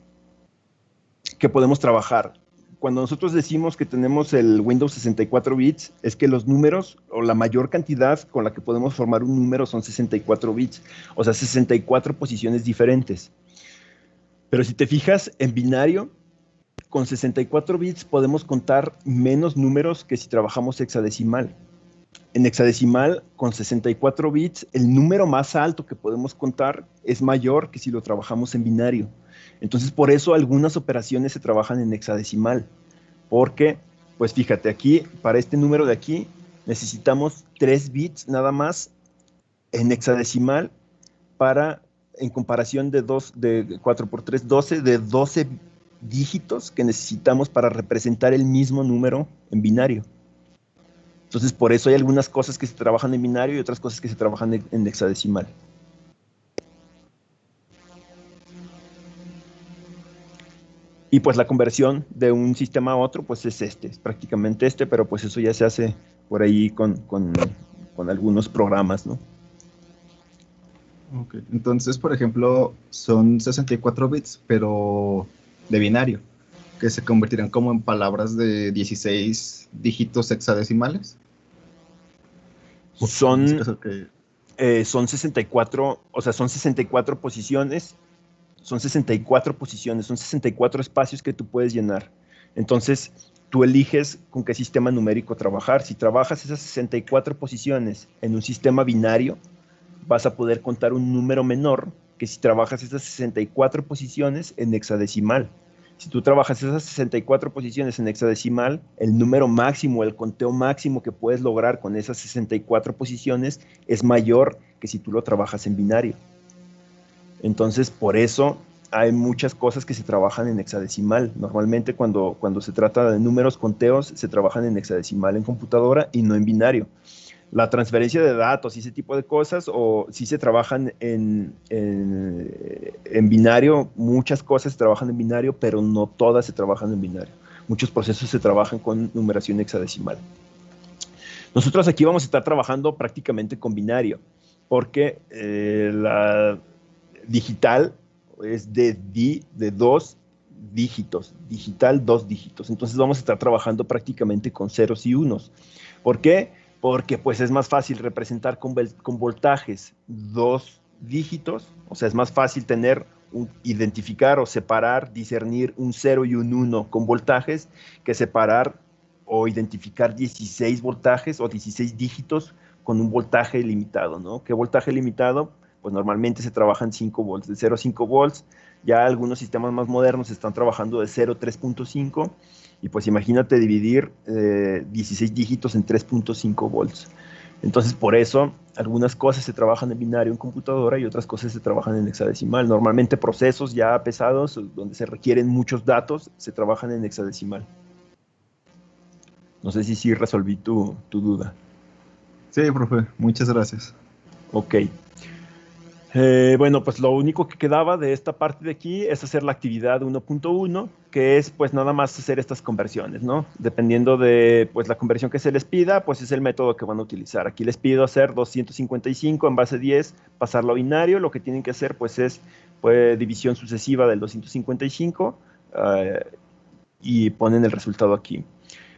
podemos trabajar. Cuando nosotros decimos que tenemos el Windows 64 bits, es que los números, o la mayor cantidad con la que podemos formar un número son 64 bits, o sea, 64 posiciones diferentes. Pero si te fijas, en binario, con 64 bits podemos contar menos números que si trabajamos hexadecimal. En hexadecimal, con 64 bits, el número más alto que podemos contar es mayor que si lo trabajamos en binario. Entonces, por eso algunas operaciones se trabajan en hexadecimal. Porque, pues fíjate, aquí, para este número de aquí, necesitamos 3 bits nada más en hexadecimal en comparación de 4 por 3, 12, de 12 dígitos que necesitamos para representar el mismo número en binario. Entonces, por eso hay algunas cosas que se trabajan en binario y otras cosas que se trabajan en hexadecimal. Y pues la conversión de un sistema a otro, pues es prácticamente pero pues eso ya se hace por ahí con algunos programas, ¿no? Ok, entonces, por ejemplo, son 64 bits, pero de binario, que se convertirán como en palabras de 16 dígitos hexadecimales. Son 64, o sea, son 64 posiciones, son 64 espacios que tú puedes llenar. Entonces, tú eliges con qué sistema numérico trabajar. Si trabajas esas 64 posiciones en un sistema binario, vas a poder contar un número menor que si trabajas esas 64 posiciones en hexadecimal. Si tú trabajas esas 64 posiciones en hexadecimal, el número máximo, el conteo máximo que puedes lograr con esas 64 posiciones es mayor que si tú lo trabajas en binario. Entonces, por eso hay muchas cosas que se trabajan en hexadecimal. Normalmente cuando se trata de números, conteos, se trabajan en hexadecimal en computadora y no en binario. La transferencia de datos y ese tipo de cosas, o sí se trabajan en binario, muchas cosas se trabajan en binario, pero no todas se trabajan en binario. Muchos procesos se trabajan con numeración hexadecimal. Nosotros aquí vamos a estar trabajando prácticamente con binario, porque la digital es de 2 dígitos, digital 2 dígitos. Entonces vamos a estar trabajando prácticamente con ceros y unos. ¿Por qué? Porque pues es más fácil representar con voltajes 2 dígitos, o sea, es más fácil identificar o separar, discernir un 0 y un 1 con voltajes que separar o identificar 16 voltajes o 16 dígitos con un voltaje limitado, ¿no? ¿Qué voltaje limitado? Pues normalmente se trabajan 5 volts, de 0 a 5 volts. Ya algunos sistemas más modernos están trabajando de 0 a 3.5. Y pues imagínate dividir 16 dígitos en 3.5 volts. Entonces, por eso, algunas cosas se trabajan en binario en computadora y otras cosas se trabajan en hexadecimal. Normalmente procesos ya pesados, donde se requieren muchos datos, se trabajan en hexadecimal. No sé si sí resolví tu duda. Sí, profe, muchas gracias. Ok. Bueno, pues lo único que quedaba de esta parte de aquí es hacer la actividad 1.1, que es pues nada más hacer estas conversiones, ¿no? Dependiendo de pues la conversión que se les pida, pues es el método que van a utilizar. Aquí les pido hacer 255 en base 10, pasarlo a binario. Lo que tienen que hacer pues es división sucesiva del 255 y ponen el resultado aquí.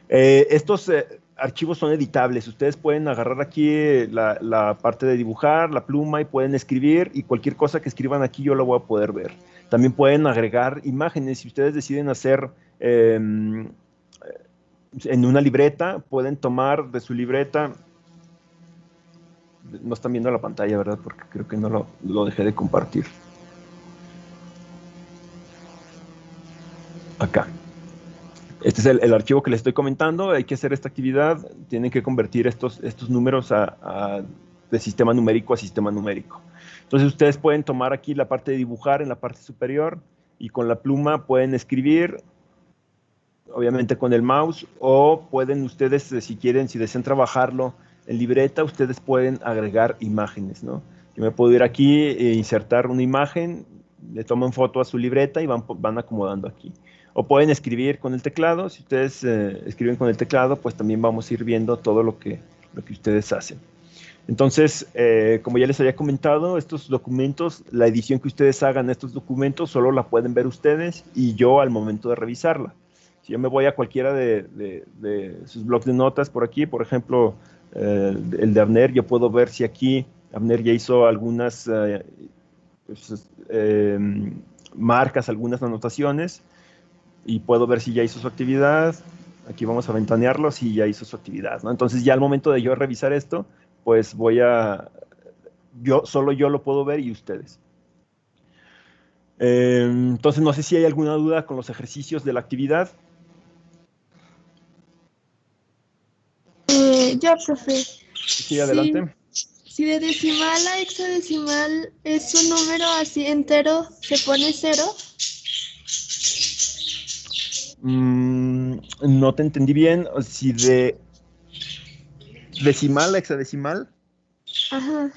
Estos archivos son editables. Ustedes pueden agarrar aquí la parte de dibujar, la pluma, y pueden escribir, y cualquier cosa que escriban aquí yo la voy a poder ver. También pueden agregar imágenes. Si ustedes deciden hacer en una libreta, pueden tomar de su libreta. No están viendo la pantalla, ¿verdad? Porque creo que no lo dejé de compartir. Acá. Este es el archivo que les estoy comentando. Hay que hacer esta actividad. Tienen que convertir estos números de sistema numérico a sistema numérico. Entonces ustedes pueden tomar aquí la parte de dibujar en la parte superior y con la pluma pueden escribir, obviamente con el mouse, o pueden ustedes, si quieren, si desean trabajarlo en libreta, ustedes pueden agregar imágenes, ¿no? Yo me puedo ir aquí e insertar una imagen, le toman foto a su libreta y van acomodando aquí. O pueden escribir con el teclado. Si ustedes escriben con el teclado, pues también vamos a ir viendo todo lo que ustedes hacen. Entonces, como ya les había comentado, estos documentos, la edición que ustedes hagan de estos documentos, solo la pueden ver ustedes y yo al momento de revisarla. Si yo me voy a cualquiera de sus blocs de notas por aquí, por ejemplo, el de Abner, yo puedo ver si aquí Abner ya hizo algunas marcas, algunas anotaciones, y puedo ver si ya hizo su actividad. Aquí vamos a ventanearlo si ya hizo su actividad, ¿no? Entonces ya al momento de yo revisar esto, pues solo yo lo puedo ver y ustedes. Entonces no sé si hay alguna duda con los ejercicios de la actividad. Ya, profe. Sí, adelante. Si de decimal a hexadecimal es un número así entero, ¿se pone 0? No te entendí bien. Si de decimal a hexadecimal. Ajá.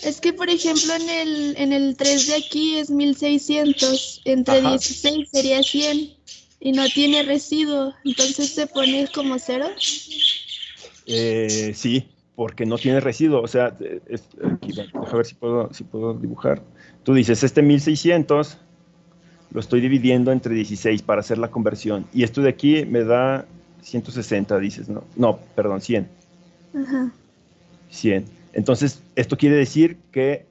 Es que, por ejemplo, en el 3 de aquí es 1600, entre 16 sería 100 y no tiene residuo, entonces se pone como 0. Sí, porque no tiene residuo. O sea, aquí, déjame ver si puedo dibujar. Tú dices, 1600 lo estoy dividiendo entre 16 para hacer la conversión. Y esto de aquí me da 160, dices, ¿no? No, perdón, 100. Ajá. 100. Entonces, esto quiere decir que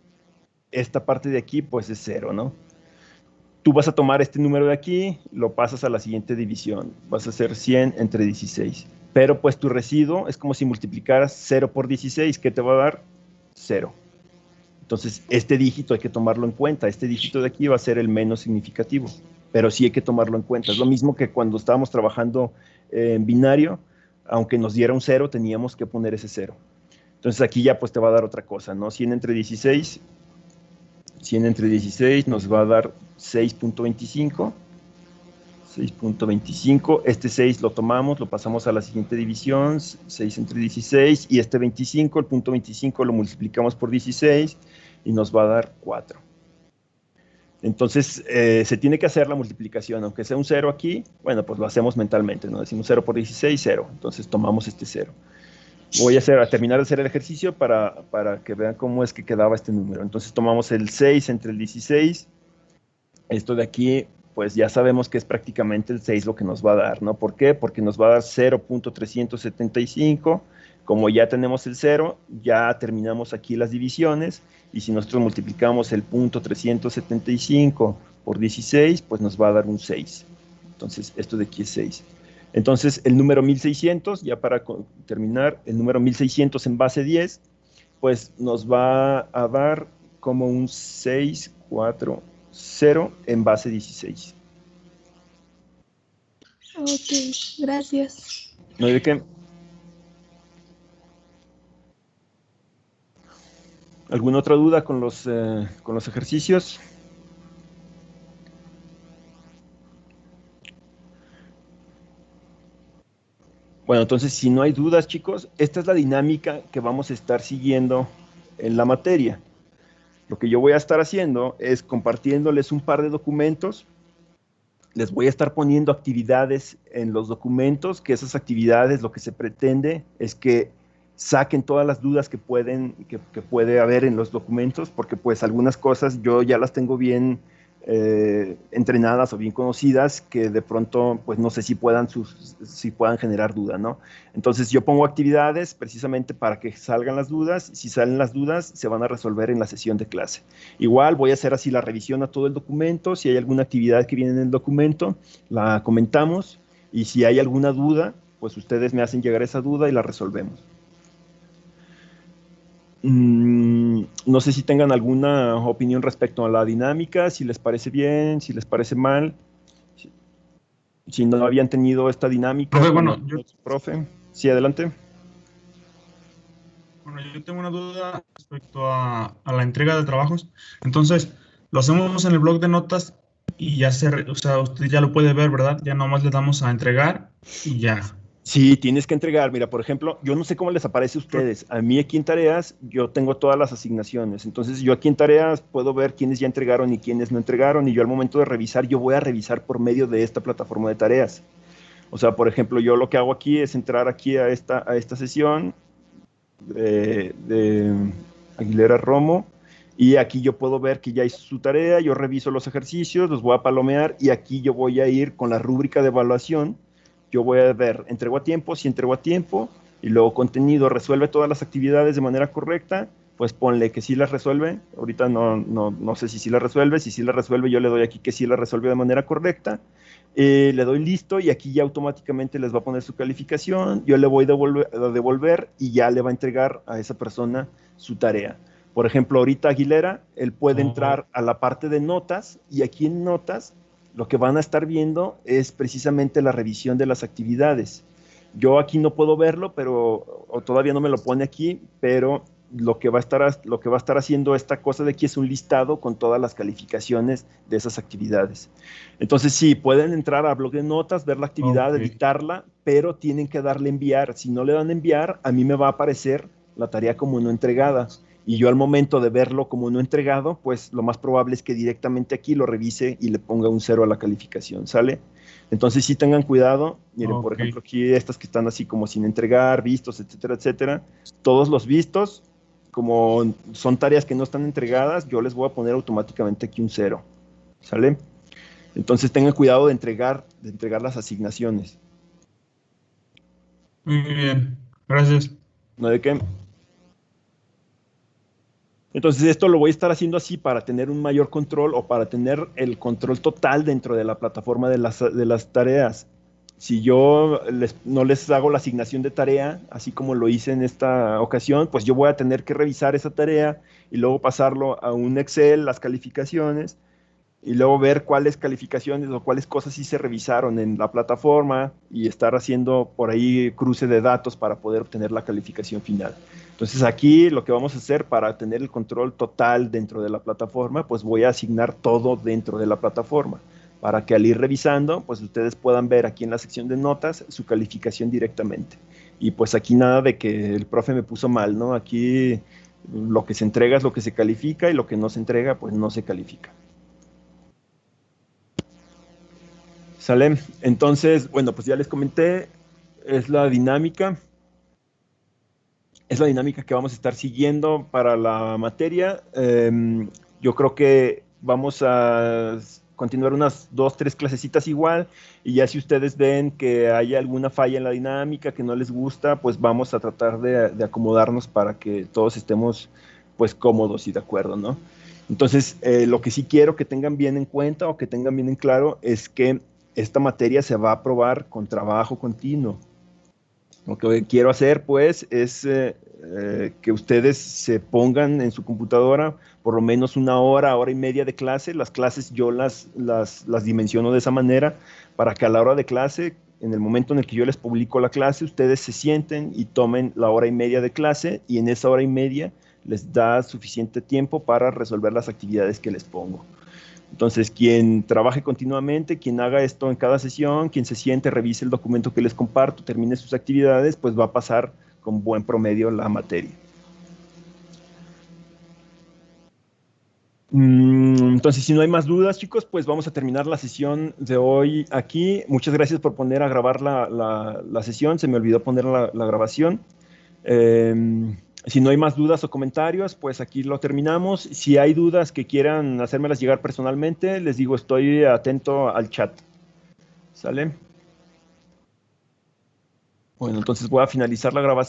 esta parte de aquí, pues es 0, ¿no? Tú vas a tomar este número de aquí, lo pasas a la siguiente división. Vas a hacer 100 entre 16. Pero pues tu residuo es como si multiplicaras 0 por 16, ¿qué te va a dar? 0. Entonces, este dígito hay que tomarlo en cuenta. Este dígito de aquí va a ser el menos significativo. pero sí hay que tomarlo en cuenta. Es lo mismo que cuando estábamos trabajando en binario, aunque nos diera un 0, teníamos que poner ese 0. Entonces aquí ya pues te va a dar otra cosa, ¿no? 100 entre 16 nos va a dar 6.25. 6.25, este 6 lo tomamos, lo pasamos a la siguiente división, 6 entre 16, y este 25, el punto 25 lo multiplicamos por 16 y nos va a dar 4. Entonces, se tiene que hacer la multiplicación, aunque sea un 0 aquí, bueno, pues lo hacemos mentalmente, ¿no? Decimos 0 por 16, 0, entonces tomamos este 0. Voy a terminar de hacer el ejercicio para que vean cómo es que quedaba este número. Entonces tomamos el 6 entre el 16, esto de aquí, pues ya sabemos que es prácticamente el 6 lo que nos va a dar, ¿no? ¿Por qué? Porque nos va a dar 0.375, como ya tenemos el 0, ya terminamos aquí las divisiones, y si nosotros multiplicamos el punto 375 por 16, pues nos va a dar un 6. Entonces, esto de aquí es 6. Entonces, el número 1600, ya para terminar, el número 1600 en base 10, pues nos va a dar como un 640 en base 16. Ok, gracias. ¿No hay de qué? ¿Alguna otra duda con los ejercicios? Bueno, entonces, si no hay dudas, chicos, esta es la dinámica que vamos a estar siguiendo en la materia. Lo que yo voy a estar haciendo es compartiéndoles un par de documentos. Les voy a estar poniendo actividades en los documentos, que esas actividades lo que se pretende es que saquen todas las dudas que puede haber en los documentos, porque pues algunas cosas yo ya las tengo bien entrenadas o bien conocidas, que de pronto pues no sé si puedan generar duda, ¿no? Entonces yo pongo actividades precisamente para que salgan las dudas. Si salen las dudas, se van a resolver en la sesión de clase. Igual voy a hacer así la revisión a todo el documento. Si hay alguna actividad que viene en el documento, la comentamos, y si hay alguna duda, pues ustedes me hacen llegar esa duda y la resolvemos. No sé si tengan alguna opinión respecto a la dinámica, si les parece bien, si les parece mal, si no habían tenido esta dinámica. Profe, bueno, profe, sí, adelante. Bueno, yo tengo una duda respecto a la entrega de trabajos. Entonces, lo hacemos en el blog de notas y ya o sea, usted ya lo puede ver, ¿verdad? Ya nomás le damos a entregar y ya. Sí, tienes que entregar. Mira, por ejemplo, yo no sé cómo les aparece a ustedes. A mí aquí en tareas, yo tengo todas las asignaciones. Entonces, yo aquí en tareas puedo ver quiénes ya entregaron y quiénes no entregaron. Y yo al momento de revisar, yo voy a revisar por medio de esta plataforma de tareas. O sea, por ejemplo, yo lo que hago aquí es entrar aquí a esta sesión de Aguilera Romo. Y aquí yo puedo ver que ya hizo su tarea. Yo reviso los ejercicios, los voy a palomear. Y aquí yo voy a ir con la rúbrica de evaluación. Yo voy a ver, entregó a tiempo, si entregó a tiempo, y luego contenido, resuelve todas las actividades de manera correcta, pues ponle que sí las resuelve. Ahorita no sé si sí las resuelve. Si sí las resuelve, yo le doy aquí que sí las resuelve de manera correcta. Le doy listo, y aquí ya automáticamente les va a poner su calificación. Yo le voy a devolver y ya le va a entregar a esa persona su tarea. Por ejemplo, ahorita Aguilera, él puede entrar a la parte de notas, y aquí en notas lo que van a estar viendo es precisamente la revisión de las actividades. Yo aquí no puedo verlo, o todavía no me lo pone aquí, pero lo que va a estar haciendo esta cosa de aquí es un listado con todas las calificaciones de esas actividades. Entonces sí, pueden entrar a blog de notas, ver la actividad, editarla, pero tienen que darle enviar. Si no le dan enviar, a mí me va a aparecer la tarea como no entregada. Y yo al momento de verlo como no entregado, pues lo más probable es que directamente aquí lo revise y le ponga un 0 a la calificación, ¿sale? Entonces sí tengan cuidado. Miren, por ejemplo, aquí estas que están así como sin entregar, vistos, etcétera, etcétera. Todos los vistos, como son tareas que no están entregadas, yo les voy a poner automáticamente aquí un 0, ¿sale? Entonces tengan cuidado de entregar las asignaciones. Muy bien, gracias. ¿No de qué? Entonces esto lo voy a estar haciendo así para tener un mayor control, o para tener el control total dentro de la plataforma de las tareas. Si yo no les hago la asignación de tarea, así como lo hice en esta ocasión, pues yo voy a tener que revisar esa tarea y luego pasarlo a un Excel, las calificaciones, y luego ver cuáles calificaciones o cuáles cosas sí se revisaron en la plataforma y estar haciendo por ahí cruce de datos para poder obtener la calificación final. Entonces aquí lo que vamos a hacer para tener el control total dentro de la plataforma, pues voy a asignar todo dentro de la plataforma, para que al ir revisando, pues ustedes puedan ver aquí en la sección de notas su calificación directamente. Y pues aquí nada de que el profe me puso mal, ¿no? Aquí lo que se entrega es lo que se califica y lo que no se entrega, pues no se califica. ¿Sale? Entonces, bueno, pues ya les comenté, es la dinámica que vamos a estar siguiendo para la materia. Yo creo que vamos a continuar unas 2, 3 clasecitas igual, y ya si ustedes ven que hay alguna falla en la dinámica que no les gusta, pues vamos a tratar de acomodarnos para que todos estemos pues cómodos y de acuerdo, ¿no? Entonces, lo que sí quiero que tengan bien en cuenta o que tengan bien en claro es que esta materia se va a aprobar con trabajo continuo. Lo que quiero hacer, pues, es que ustedes se pongan en su computadora por lo menos una hora, hora y media de clase. Las clases yo las dimensiono de esa manera para que a la hora de clase, en el momento en el que yo les publico la clase, ustedes se sienten y tomen la hora y media de clase, y en esa hora y media les da suficiente tiempo para resolver las actividades que les pongo. Entonces, quien trabaje continuamente, quien haga esto en cada sesión, quien se siente, revise el documento que les comparto, termine sus actividades, pues va a pasar con buen promedio la materia. Entonces, si no hay más dudas, chicos, pues vamos a terminar la sesión de hoy aquí. Muchas gracias por poner a grabar la sesión. Se me olvidó poner la grabación. Si no hay más dudas o comentarios, pues aquí lo terminamos. Si hay dudas que quieran hacérmelas llegar personalmente, les digo, estoy atento al chat. ¿Sale? Bueno, entonces voy a finalizar la grabación.